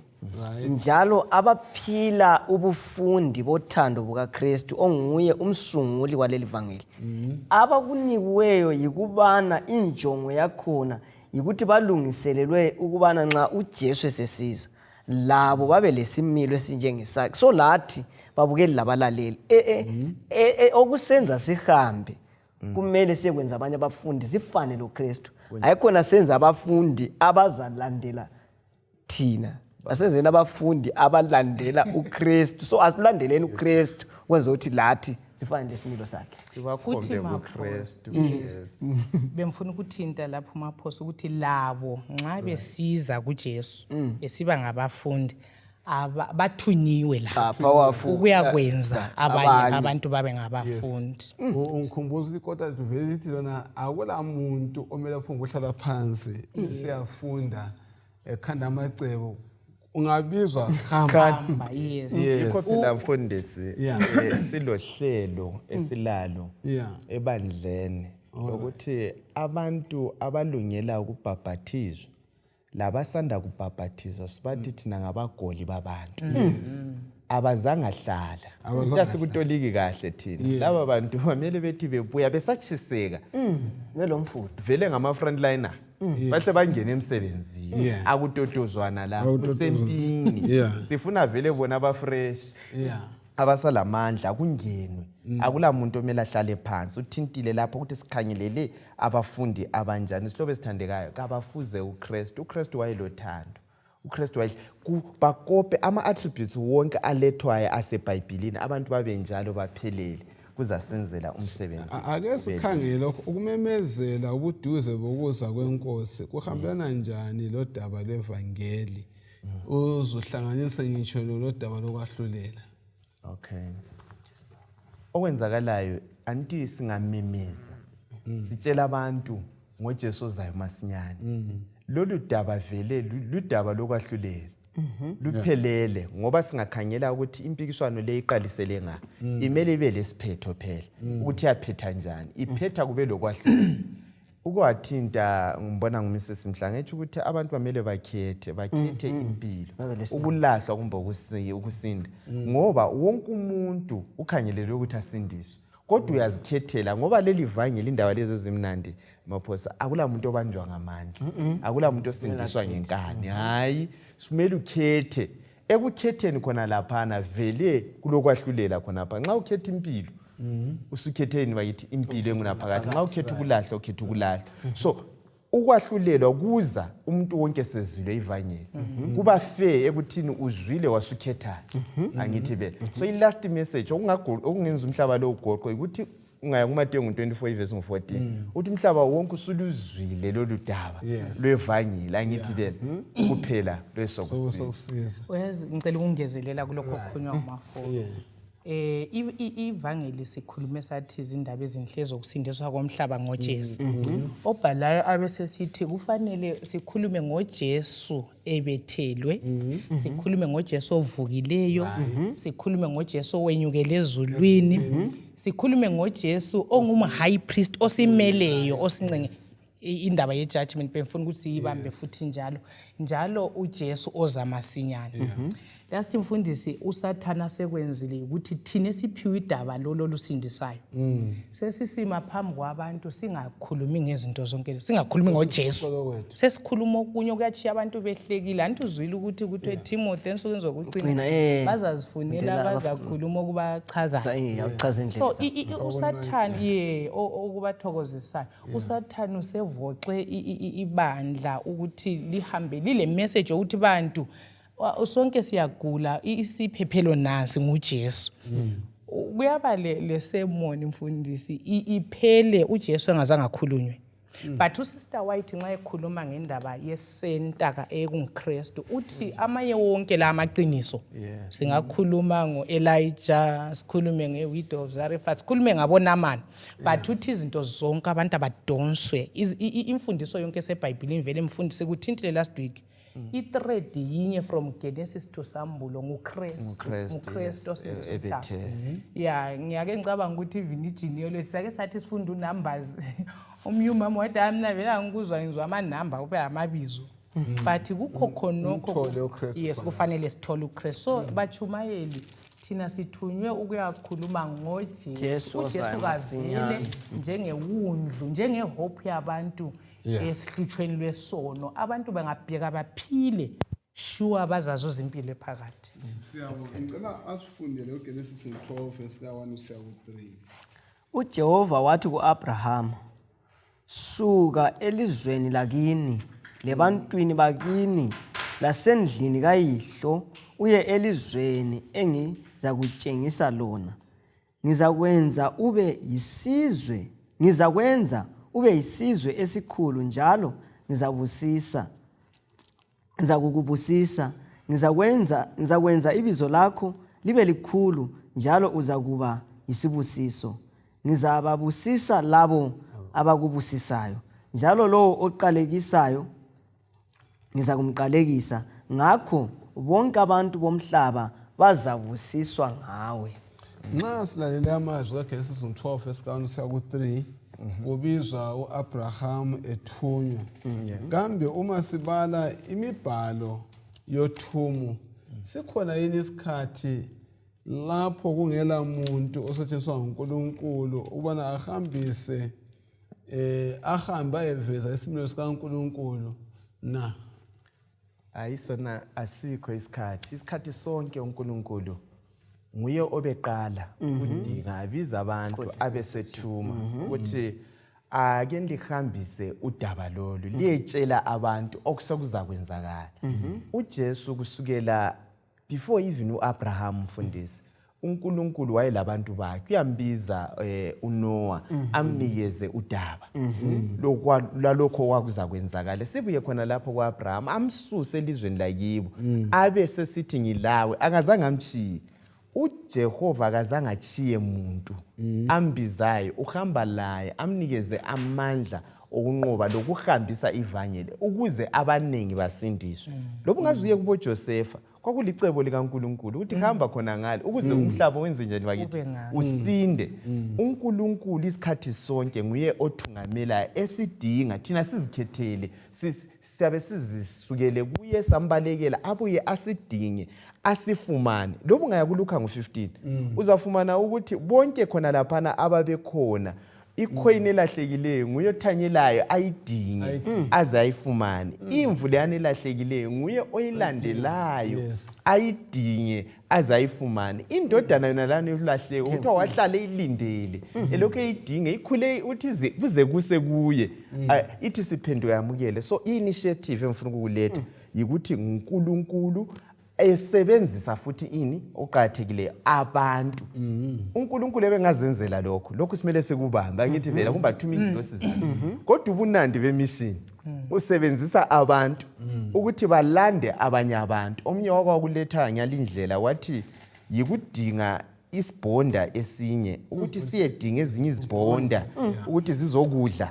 njalo abaphila ubufundi bothando bukaKristu onguye umsunguli waleli vangeli. Abakunikiweyo yikubana injongo yakhona yikuthi balungiselelwe ukubana nxa uJesu esesiza labo babe lesimilo esinjengesakhe. So lathi babukeli labalaleli okusenza sihambe kumele sikwenza abanye abafundi sifane loKristu. Ayikhona senza abafundi abazalandela thina, basenzeni abafundi abalandela uKristu. So asilandeleni uKristu kwenza ukuthi lathi sifane lesimilo sakhe, sibakhombe kuKristu. Bemfuna ukuthinta lapho maphoso ukuthi labo nxa besiza kuJesu besiba ngabafundi bathunyiwe lapho ukuyakwenza abanye abantu babe ngabafundi. Ungikhumbuza ikota livele lithi lona akula muntu omele phungu uhlala phansi siyafunda ekhanda amacebo, ungabizwa hamba. Yikho phela mfundisi silohlelo esilalo ebandleni ukuthi abantu abalungela ukubhabhathizwa labasanda kubhabhathizwa sibathi thina ngabagoli babantu. Abazange hlala asikutoliki kahle thina. Laba bantu bamele bethi bebuya besachiseka nelomfutho vele ngama frontliner bahle bangene emsebenzini akutotozwana la usempini sifuna vele bona abafresh abasalamandla kungenwe akula muntu omela hlale phansi uthintile lapho ukuthi sikhangelele abafundi abanjani sihlobo esithandekayo kabafuze uKristu wayelothando uKristu bakope ama-attributes wonke alethwayo aseBhayibhelini abantu babe njalo baphelele kuzasenzela umsebenzi. Ake sikhangele ukumemezela ubuduze bokuza kwenkosi kuhambelana njani lo daba lwevangeli uzohlanganisa ngitsho lo daba lokwahlulela. Okay. Okwenzakalayo anti singamemeza sitshela abantu ngoJesu ozayo masinyane. Lolu daba vele ludaba lokwahlulela. Luphelele ngoba singakhangela ukuthi impikiswano le iqalisele nga imele ibe lesiphetho phela ukuthi yaphetha njani iphetha kube lokwahlulela ukwathinta ngibona nguMrs Mhlanga ethi ukuthi abantu bamele bakhethe impilo ukulahlwa kumbe ukusinda ngoba wonke umuntu ukhangelele ukuthi asindiswe kodwa uyazikhethela ngoba leli vangeli indaba lezi ezimnandi maphosa akula muntu obanjwa ngamandla akula muntu osindiswa ngenkani hayi kumele ukhethe ekukhetheni khona laphana vele kulokwahlulela khona pha nxa ukhetha impilo usukhetheni bayithi impilo engunaphakathi nxa ukhetha ukulahla ukhetha ukulahla so ukwahlulelwa kuza umuntu wonke sezilwe ivangeli kuba fair ekuthini uzwile wasukhetha angithi vele so i last message okungenza umhlaba lo ugoqo ukuthi ungaya kuMateyu 24:14 uthi umhlaba wonke usuluzwile lolu daba lwevangeli angithi vele kuphela lwesokusiza uyazi ngicela ukungezelela kulokho okukhulunywa ngumafo ivangeli sikhulume sathi izindaba ezinhle zokusindiswa komhlaba ngoJesu obhalayo abesesithi kufanele sikhulume ngoJesu ebethelwe sikhulume ngoJesu ovukileyo sikhulume ngoJesu owenyukele ezulwini sikhulume ngoJesu ongumhigh priest osimeleyo osincenge indaba ye-judgment befuna ukuthi siyibambe futhi njalo uJesu ozamasinyane lasithi mfundisi usathana sekwenzile ukuthi thina siphiwe idaba lolusindisayo sesisima phambi kwabantu singakhulumi ngezinto zonke singakhulumi ngoJesu sesikhuluma okunye kuyachiya abantu behlekile anti uzwile ukuthi kuthiwe Timothy ensukwini zokucina bazazifunela bazakhuluma okubachaza so usathani okubathokozisayo usathani usevoxe ibandla ukuthi lihambe lile message ukuthi bantu sonke siyagula isiphephelo nasi nguJesu kuyaba lesemoni mfundisi iphele uJesu engazange akhulunywe but uSister White nxa ekhuluma ngendaba yesenta ekungiKristu uthi amaye wonke la amaqiniso singakhuluma ngoElijah sikhulume ngewidow of Zarephath sikhulume ngaboNamani but uthi izinto zonke abantu abadonswe imfundiso yonke eseBhayibhelini vele mfundisi kuthintile last week i-thread yinye from Genesis to Sambulo nguKristu ngiyake ngicabanga ukuthi even igenealogy sake sathi sifunda uNumbers umyumama wathi mina vele ngikuzwa ngizwa amanamba kube amabizo but kukho khonokho yes kufanele sithole uKristu so bachumayeli thina sithunywe ukuyakhuluma ngoJesu uJesu kazile njengewundlu njengehope yabantu esihlutshweni lwesono abantu bangabheka baphile sure bazazo izimpilo ephakathi siyabonga ngicela asifundele uGenesis 12:1-3 uJehova wathi kuAbraham suka elizweni lakini lebantwini bakini lasendlini kayihlo uye elizweni engizakutshengisa lona ngizakwenza ube yisizwe esikhulu njalo ngizakukubusisa ngizakwenza ibizo lakho libe likhulu njalo uzakuba yisibusiso ngizababusisa labo abakubusisayo njalo lowo oqalekisayo ngizakumqalekisa ngakho bonke abantu bomhlaba bazabusiswa ngawe nxa silalela amazwi kaGenesis 12:1-3 kubizwa uAbraham ethunywa kambe uma sibala imibhalo yothumo sikhona yini isikhathi lapho kungela muntu osetshenziswa nguNkulunkulu ubona ahambise ahamba eveza isimilo sikaNkulunkulu na ayisona asikho isikhathi sonke uNkulunkulu nguye obeqala udinga abiza abantu abesethuma ukuthi ake ndihambise udaba lolu liyetshela abantu okuzokwenzakala. uJesu kusukela before even uAbraham mfundisi uNkulunkulu wayelabantu bakhe uyambiza uNoah amnikeze udaba lalokho kwakuzakwenzakala. Sibuye khona lapho kwaAbraham amsuse elizweni lakibo abe sesithi ngilawe akazange amchiye. uJehova akazange achiye umuntu ambizayo uhamba laye amnikeze amandla okunqoba lokuhambisa ivangeli ukuze abaningi basindiswe. Lobu ngazuye kubo Josefa kwakulicebo likaNkulunkulu ukuthi hamba khona ngale ukuze umhlaba wenze njani bakithi usinde. uNkulunkulu isikhathi sonke nguye othungamela esidinga thina sizikhethele siyabe sizisukele kuye sambalekela abuye asidinge asifumane. Lobu ngaya kuLuka ngo-15 uzafumana ukuthi bonke khona laphana ababekhona icoin elahlekileyo nguye othanyelayo ayidinge aze ayifumane. Imvu leyana elahlekileyo nguye oyilandelayo ayidinge aze ayifumane. Indodana yona lana elahleke kuthiwa wahlala eyilindele elokho eyidinge ikhule uthi kuze kuse kuye ithi siphenduka yamukele. So initiative emfuna ukuletha yikuthi uNkulunkulu esebenzisa futhi ini oqhathekile abantu. uNkulunkulu ebengazenzela lokho simele sikubamba. Angithi vela kumba thuma indlo sizana kodwa ubunandi bemission usebenzisa abantu ukuthi balande abanye abantu. Omnye wakwakuletha ngalindlela wathi yikudinga isibhonda esinye ukuthi siyedinga ezinye izibhonda ukuthi zizokudla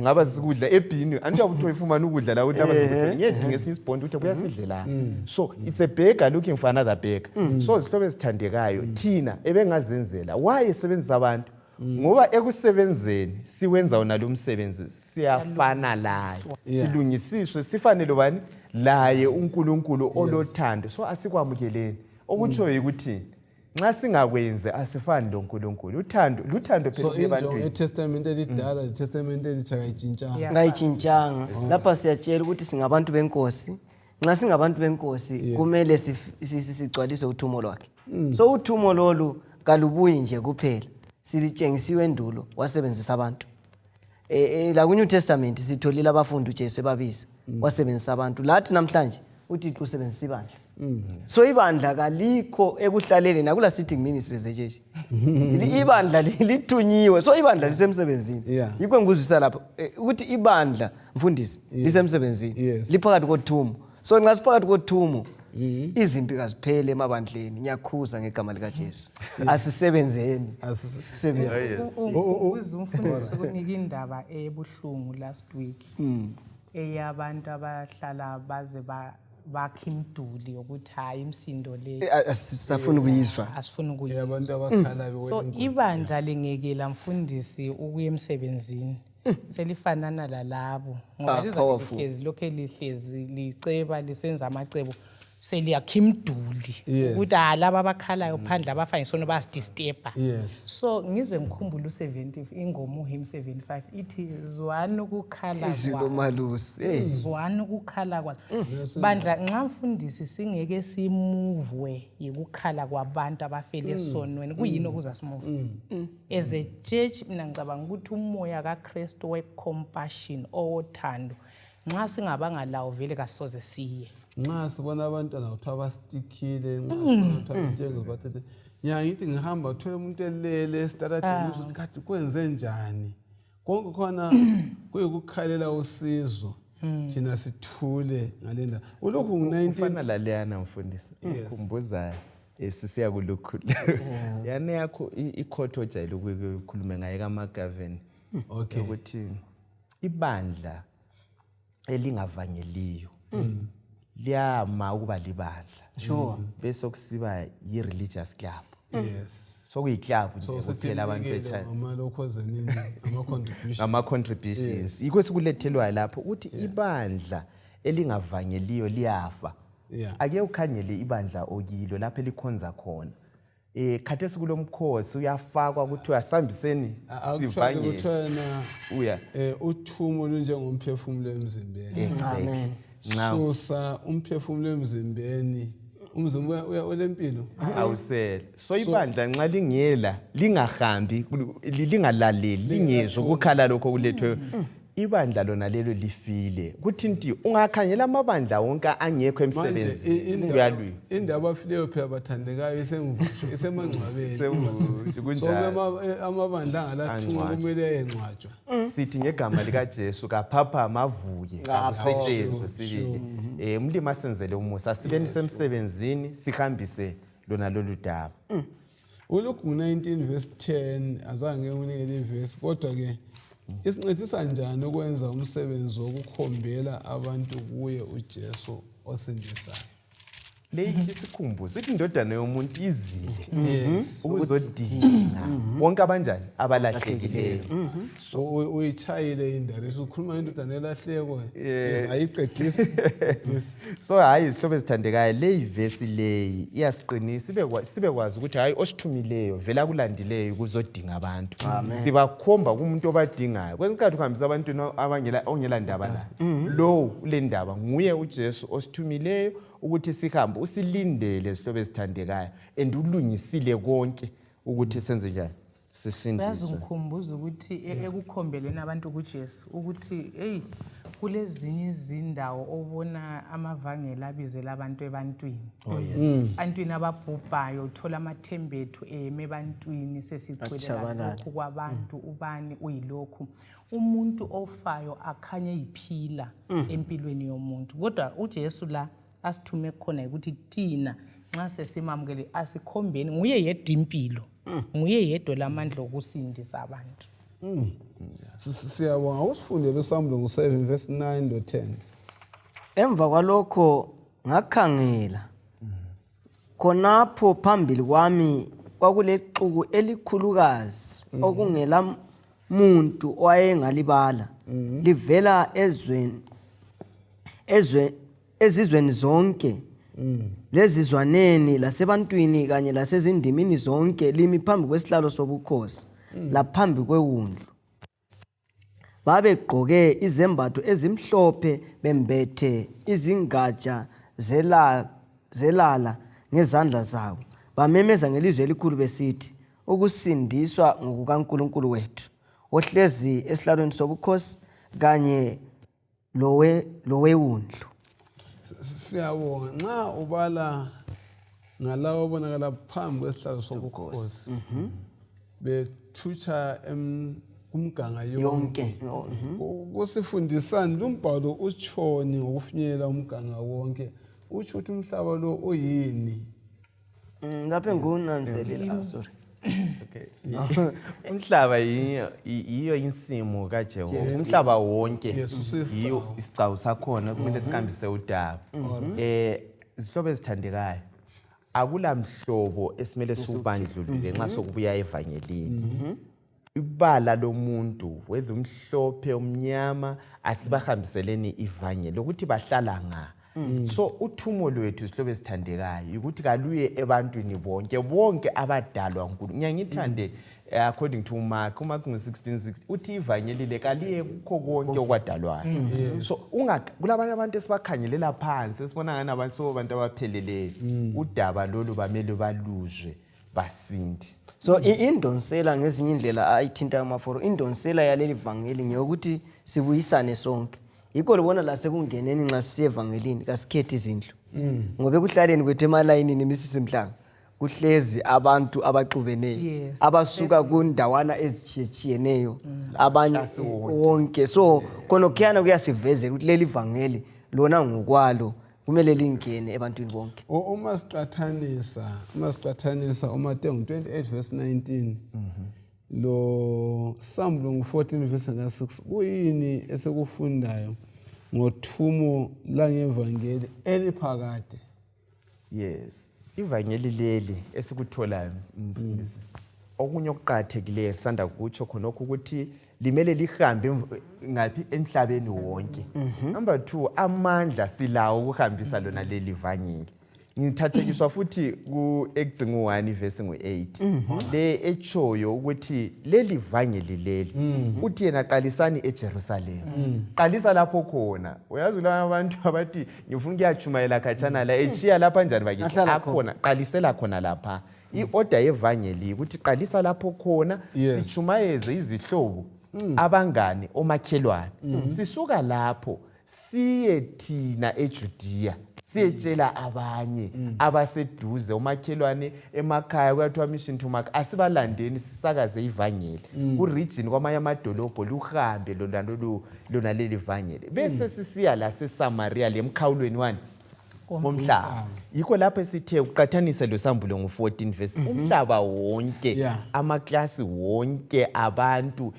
ngaba sikudla ebhini andiyabuthi ifumana ukudla la ukuthi abasebethola ngiyedinga esinye isibhonda ukuthi kuyasidlela. So it's a beggar looking for another beggar. So zihlobo ezithandekayo thina ebengazenzela waye sebenzisa abantu ngoba ekusebenzeni siwenza wona lo msebenzi siyafana laye silungisiswe sifanele bani laye uNkulunkulu olothando. So asikwamukeleni okutsho ukuthi nxa singakwenze asifani loNkulunkulu. Luthando phela ebantwini. iTestament elidala iTestament elitsha ngayitshintshanga. Lapha siyatshela ukuthi singabantu benkosi. Nxa singabantu benkosi kumele sigcwalise uthumo lwakhe. So uthumo lolu kalubuyi nje kuphela silitshengisiwe endulo wasebenzisa abantu. La kuNew Testament sitholile abafundi uJesu ebabiza wasebenzisa abantu. Lathi namhlanje uThixo usebenzisa ibandla. So ibandla kalikho ekuhlaleni nakula sitting ministries ejeje. Ibandla lithunyiwe. So ibandla lisemsebenzini. Yikho ngikuzwisa lapha ukuthi ibandla mfundisi lisemsebenzini. Liphakathi koThumo. So nxa siphakathi koThumo izimpi kaziphele emabandleni. Ngiyakhuza ngegama lika Jesu. Asisebenzeni. Umfundisi ukunika indaba ebuhlungu last week. Eyabantu abahlala baze bakhe imduli ukuthi hayi imsindo le asifuna ukuyizwa. Asifuna ukuyizwa. abantu abakhalayo. So ibandla lingekela mfundisi ukuya emsebenzini. Selifanana lalabo ngoba lizahlezi lokho lihlezi liceba lisenza amacebo seliyakha imduli ukuthi laba abakhalayo phandle abafanye sona basidisturba. So ngize ngikhumbula u70 ingoma uHymn 75 ithi zwana ukukhala kwazo. Zwana ukukhala kwazo. Bandla nxa mfundisi singeke simuvwe yikukhala kwabantu abafele esonweni kuyini okuza simuve. As a church mina ngicabanga ukuthi umoya kaKristu wecompassion othando nxa singabanga lawo vele kasoze siye. Nxa sibona abantwana ukuthi abastikile njengobathethe ngithi ngihamba uthola umuntu elele esitaradini ukuthi kathi kwenze njani konke khona kuyikukhalela usizo thina sithule ngalenda ulokhu ngo19 ufana laleyana mfundisi ukhumbuza sisiya kulukhulu yana yakho ikhotho ojayele ukukhuluma ngaye kaMagaveni ukuthi ibandla elingavangeliyo liyama ukuba libandla bese kusiba yi-religious club. So kuyiclub nje kuphela abantu bechana ama-contributions yikho sikulethelwayo lapho ukuthi ibandla elingavangeliyo liyafa. Ake ukhangele ibandla okilo lapho elikhonza khona khathesi kulomkhosi uyafakwa ukuthi asambiseni Actually kuthena uya uthumo lunjengomphefumulo emzimbeni. Amen. Susa umphefumulo emzimbeni. Umzimba ulempilo. awusele so ibandla nxa lingela lingahambi lingalaleli lingezwe ukukhala lokho kulethwe ibandla lona lelo lifile kuthi nti ungakhangela amabandla wonke angekho emsebenzini uyalwi indaba afileyo phela bathandekayo isemvutsho isemangcwabeni. So amabandla angalathunga kumele engcwatshwa. sithi ngegama lika Jesu kaphapha amavuye akusetshenzwe sibili umlimi asenzele umusa sibeni semsebenzini sihambise lona lolu daba. uLuke 19 verse 10 azange nginikele iverse kodwa ke isincedisa njani ukwenza umsebenzi wokukhombela abantu kuye uJesu osindisayo. Leyi isikhumbuzo sithi indodana yomuntu izile ukuzodinga wonke abanjani abalahlekileyo. So uyichayile indirection ukhuluma indodana elahleko ayiqedisi. So hayi izihlobo ezithandekayo leyi verse leyi iyasiqinisa sibe kwazi ukuthi hayi osithumileyo vela kulandileyo kuzodinga abantu. Sibakhomba kumuntu obadingayo. Kwesikhathi uhambisa abantu ongela ndaba la. Lo ule ndaba nguye uJesu osithumileyo ukuthi sihambe usilindele izihlobo ezithandekayo and ulungisile konke ukuthi senze njani sisindiswe. Bayazikhumbuza ukuthi ekukhombeleni abantu kuJesu ukuthi hey kulezinye izindawo obona amavangeli abizela abantu ebantwini. Antwini ababhubhayo uthola amathembethu ebantwini sesicwelela lokhu kwabantu ubani uyilokhu. Umuntu ofayo akhanye iphila empilweni yomuntu. Kodwa uJesu la asithume khona ukuthi thina nxa sesimamukele asikhombeni nguye yedwa impilo. Nguye yedwa lamandla okusindisa abantu. Siyabonga usifundele uSamulo 7 verse 9 to 10. Emva kwalokho ngakhangela khonapho phambili kwami kwakulexuku elikhulukazi okungela muntu owayengalibala livela ezizweni zonke lezizwaneni lasebantwini kanye lasezindimini zonke limi phambi kwesihlalo sobukhosi laphambi kwewundlu. Babegqoke izembatho ezimhlophe bembethe izingatsha zelala ngezandla zabo. Bamemeza ngelizwi elikhulu besithi ukusindiswa ngokukaNkulunkulu wethu ohlezi esihlalweni sobukhosi kanye lowewundlu. Siyabonga nxa ubala ngalawo bonakala phambi kwesihlalo sobukhosi bethutsha kumganga yonke. Kusifundisani lumbhalo utshoni ngokufinyelela umganga wonke utsho ukuthi umhlaba lo uyini. Ngaphe ngunanzelela sorry. Umhlaba yiyo insimo kaJehova. Umhlaba wonke yiyo isicawu sakhona kumele sikambise udaba. Izihlobo ezithandekayo akula mhlobo esimele subandlulule nxa sokubuya evangelini. Ibala lomuntu wethu umhlophe umnyama asibahambiseleni ivangeli ukuthi bahlala nga. So uthumo lwethu isihlobo esithandekayo ukuthi kaluye ebantwini bonke abadalwa uNkulunkulu. Ngiyangithande according to Mark 16:6 uthi ivangeli lekaliye kukho konke okwadalwayo. So kulabanye abantu esibakhangelela phansi esibona ngani abantu abapheleleyo. Udaba lolu bamele baluzwe basindi. So indonsela ngezinye indlela ayithinta amaforo indonsela yaleli vangeli ngeyokuthi sibuyisane sonke. Yikho libona la sekungeneni nxa sisevangelini kasikhethi izindlu. Ngobe kuhlaleni kwethu emalayinini imisisimhlanga kuhlezi abantu abaxubeneyo abasuka kundawana ezitshiyeneyo abanye wonke. So khonokhiyana kuyasivezela ukuthi leli vangeli lona ngokwalo kumele lingene ebantwini bonke. Uma siqathanisa uMateyu 28 verse 19 lo Samulo 14 verse 6 kuyini esekufundayo ngothumo langevangeli eliphakade? Yes, ivangeli leli esikutholayo mfundisi okunye okuqathekileyo sisanda kutsho khonokho ukuthi limele lihambe ngaphi emhlabeni wonke. Number 2 amandla silawo ukuhambisa lona leli vangeli ngithathekiswa futhi ku-Acts 1 verse 8 le echoyo ukuthi leli vangeli leli uthi yena qalisani eJerusalem qalisa lapho khona uyazi la abantu abathi ngifuna ukuyachumayela khatshana la echiya lapha njani bakithi akhona qalisela khona lapha i-order yevangeli ukuthi qalisa lapho khona sichumayeze izihlobo abangane omakhelwane sisuka lapho siye thina eJudiya siyetshela abanye abaseduze omakhelwane emakhaya kuyathiwa mission to mark asibalandeni sisakaze ivangeli ku-region kwamanye amadolobho luhambe lona leli vangeli bese sisiya la seSamaria lemkhawulweni wani omhlaba yikho lapho sithe uqathanise lo sambulo ngo-14 verse umhlaba wonke amaklasi wonke abantu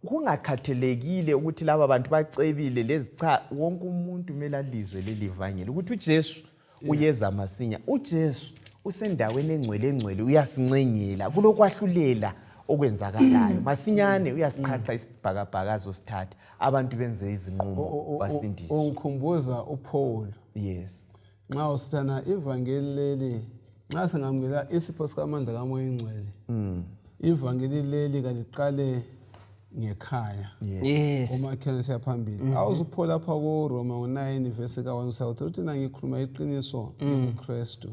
kungakhathelekile ukuthi laba bantu bacebile lezi cha wonke umuntu kumele alizwe leli vangeli ukuthi uJesu uyeza masinya uJesu usendaweni engcwele uyasincengela kulokwahlulela okwenzakalayo masinyane uyasiqhaqha isibhakabhakazo sithatha abantu benze izinqumo basindiswe ungikhumbuza uPaul nxa usithana ivangeli leli nxa singamukela isipho sikamandla kamoya ingcwele ivangeli leli kaliqale ngekhaya umakhelwane siyaphambili awuzuPaul lapha kuRoma 9 verse ka1 usawuthi uthi ngikhuluma iqiniso ngoKristu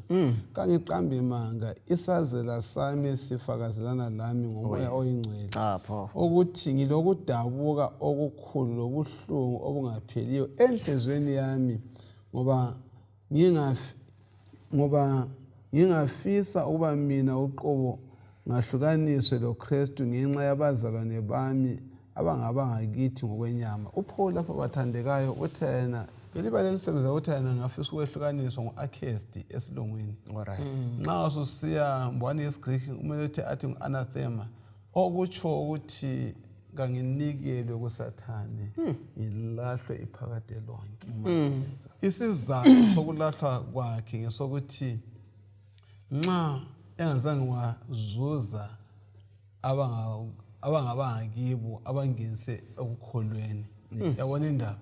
kangiqambe imanga isazela sami sifakazelana lami ngomoya oyingcwele ukuthi ngilokudabuka okukhulu lobuhlungu obungapheliyo enhlizweni yami ngoba ngingafisa ukuba mina uqobo ngahlukaniswe loKristu ngenxa yabazalwane bami abangabangakithi ngokwenyama uPaul lapha bathandekayo uthi yena belibale lisebenza uthi yena ngafisa ukwehlukaniswa ngoAkhesti esilungwini nxa ususiya mbwani yesiGreek umele uthi athi anathema okutsho ukuthi kanginikele kuSathane ngilahlwe iphakade lonke isizathu sokulahlwa kwakhe ngesokuthi nxa engazange wazuza abangabangakibo abangenise ekukholweni yabona indaba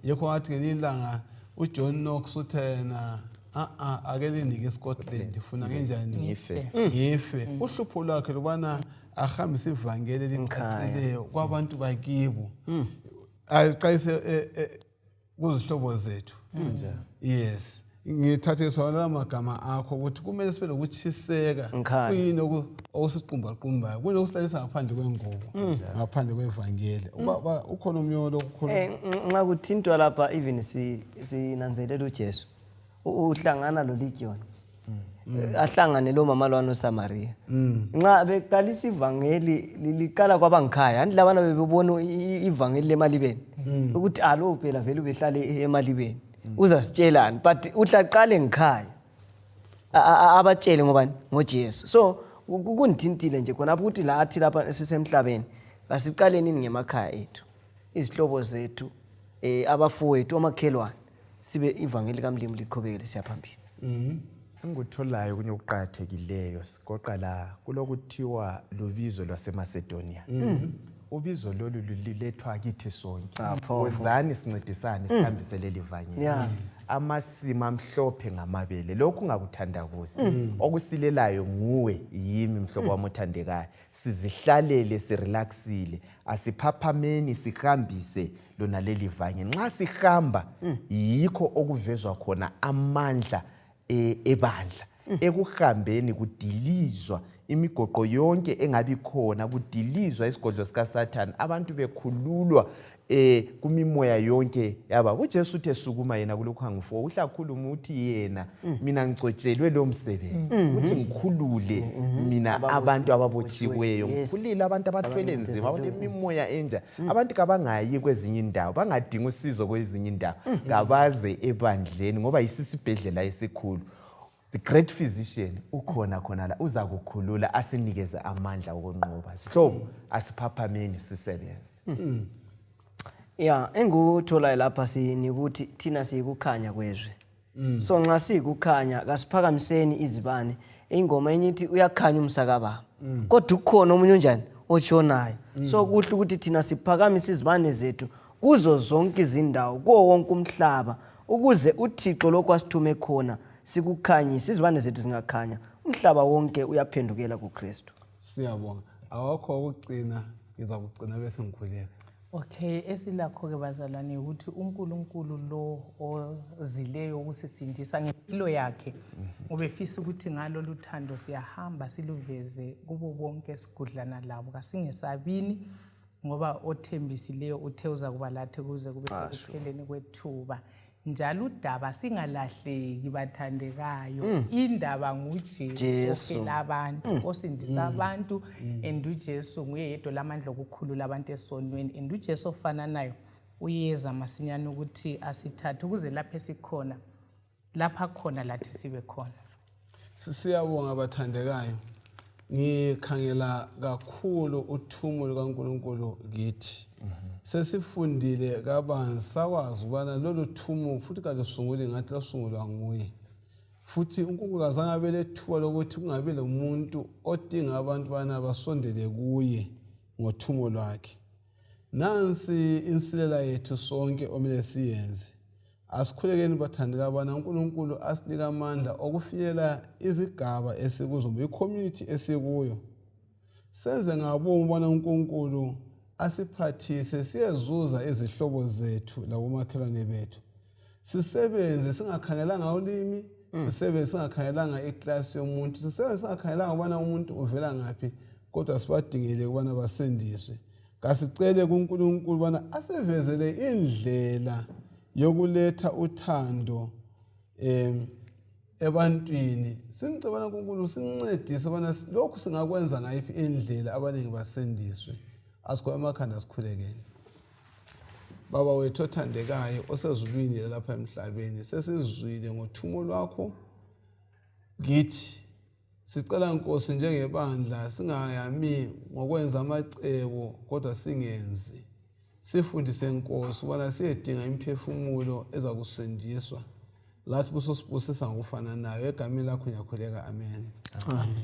yekho wathi ngelilanga uJohn Knox uthena ake linike eScotland funa kanjani ngife uhlupho lwakhe lubana ahambise ivangeli elicacileyo kwabantu bakibo aqayise kuzihlobo zethu ngithathe sona amagama akho ukuthi kumele sibe lokuchiseka kuyini okusiqumbaqumbayo kunokusilalisa ngaphandle kwengubo ngaphandle kwevangeli ukhona umyolo okukhulu nxa kuthintwa lapha even sinanzelela uJesu uhlangana loLegion ahlangane lo mama lwano Samaria nxa beqalisa ivangeli liqala kwabangikhaya andi labana bebona ivangeli lemalibeni ukuthi alo phela vele ubehlale emalibeni uzasitshelani but uhlaqale ngikhaya abatshele ngobani ngoJesu so kundithintile nje khona ukuthi lathi lapha sisemhlabeni asiqaleni ngemakhaya ethu izihlobo zethu abafowethu omakhelwane sibe ivangeli kaMlimu liqhubekele siyaphambili engikutholayo kunye ukuqathekileyo sigoqa la kulokuthiwa lubizo lwaseMacedonia ubizo lolu lilethwa kithi sonke wozani sincedisane sihambise leli vangeli amasima amhlophe ngamabele lokhu ngakuthandabuzi okusilelayo nguwe yimi mhlobo wami othandekayo sizihlalele sirelaxile asiphaphameni sihambise lona leli vangeli nxa sihamba yikho okuvezwa khona amandla ebandla ekuhambeni kudilizwa imigoqo yonke engabi khona kudilizwa isigodlo sikaSathane abantu bekhululwa kumimoya yonke yaba uJesu uthe sukuma yena kulokhu angifo uhlakhuluma uthi yena mina ngicwetshelwe lo msebenzi uthi ngikhulule mina abantu ababotshiweyo ngikhulile abantu abathwele nzima abanemimoya enja abantu kabangayi kwezinye indawo bangadinga usizo kwezinye indawo kabaze ebandleni ngoba yisisibhedlela esikhulu the great physician ukhona la uza kukhulula asinikeze amandla okunqoba sihlobo asiphaphameni sisebenze enguthola lapha sinikuthi thina sikukhanya kwezwe so nxa sikukhanya kasiphakamiseni izibane ingoma enyithi uyakhanya umsakababa kodwa ukhona omunye njani otshonayo so kuhle ukuthi thina siphakamisa izibane zethu kuzo zonke izindawo kuwo wonke umhlaba ukuze uThixo lokho asithume khona sikukhanyise, izibane zethu zingakhanya, umhlaba wonke uyaphendukela kuKristu. Siyabonga. Awakho ukugcina, ngiza kugcina bese ngikhuleka. Okay, esilakho-ke bazalwane ukuthi uNkulunkulu lo ozileyo ukusisindisa ngempilo yakhe ubefisa ukuthi ngalolu thando siyahamba siluveze kubo bonke esigudlana labo, kasingesabini ngoba othembisileyo uthe uza kuba lathi kuze kube sekupheleni kwethuba. Njalo udaba singalahleki bathandekayo, indaba nguJesu ofela abantu, osindisa abantu, and uJesu nguye yedwa lamandla okukhulula abantu esonweni, and uJesu ofana nayo uyeza masinyane ukuthi asithathe ukuze lapha esikhona, lapha khona lathi sibe khona. Siyabonga bathandekayo. Ngikhangela kakhulu uthumo lukaNkulunkulu kithi. Sesifundile kabanzi sakwazi ubana lolu thumo futhi kalusunguli ngathi lasungulwa nguye. Futhi uNkulunkulu azange abe lethuba lokuthi kungabe lomuntu odinga abantu bana basondele kuye ngothumo lwakhe. Nansi insilela yethu sonke omele siyenze. Asikhulekeni bathandeka bana uNkulunkulu asinika amandla okufinyelela izigaba esikuzo, i-community esikuyo. Senze ngabomu bana uNkulunkulu asiphathise siyezuza izihlobo zethu labomakhelwane bethu. Sisebenze singakhangelanga ulimi, sisebenze singakhangelanga iklasi yomuntu, sisebenze singakhangelanga ubana umuntu uvela ngaphi, kodwa sibadingele ukubana basendiswe. Kasicele kuNkulunkulu bana asivezele indlela yokuletha uthando ebantwini. Simcebana uNkulunkulu sincedise bana lokhu singakwenza ngayiphi indlela abaningi basendiswe. Asikho emakhanda sikhulekeni. Baba wethu othandekayo osezulwini lapha emhlabeni, sesizwile ngothumo lwakho kithi. Sicela Nkosi njengebandla singayami ngokwenza amacebo kodwa singenzi. Sifundise Nkosi ubana siyedinga imphefumulo eza kusindiswa. Lathi busosibusisa ngokufana nayo, egameni lakho ngiyakhuleka, amen. Amen.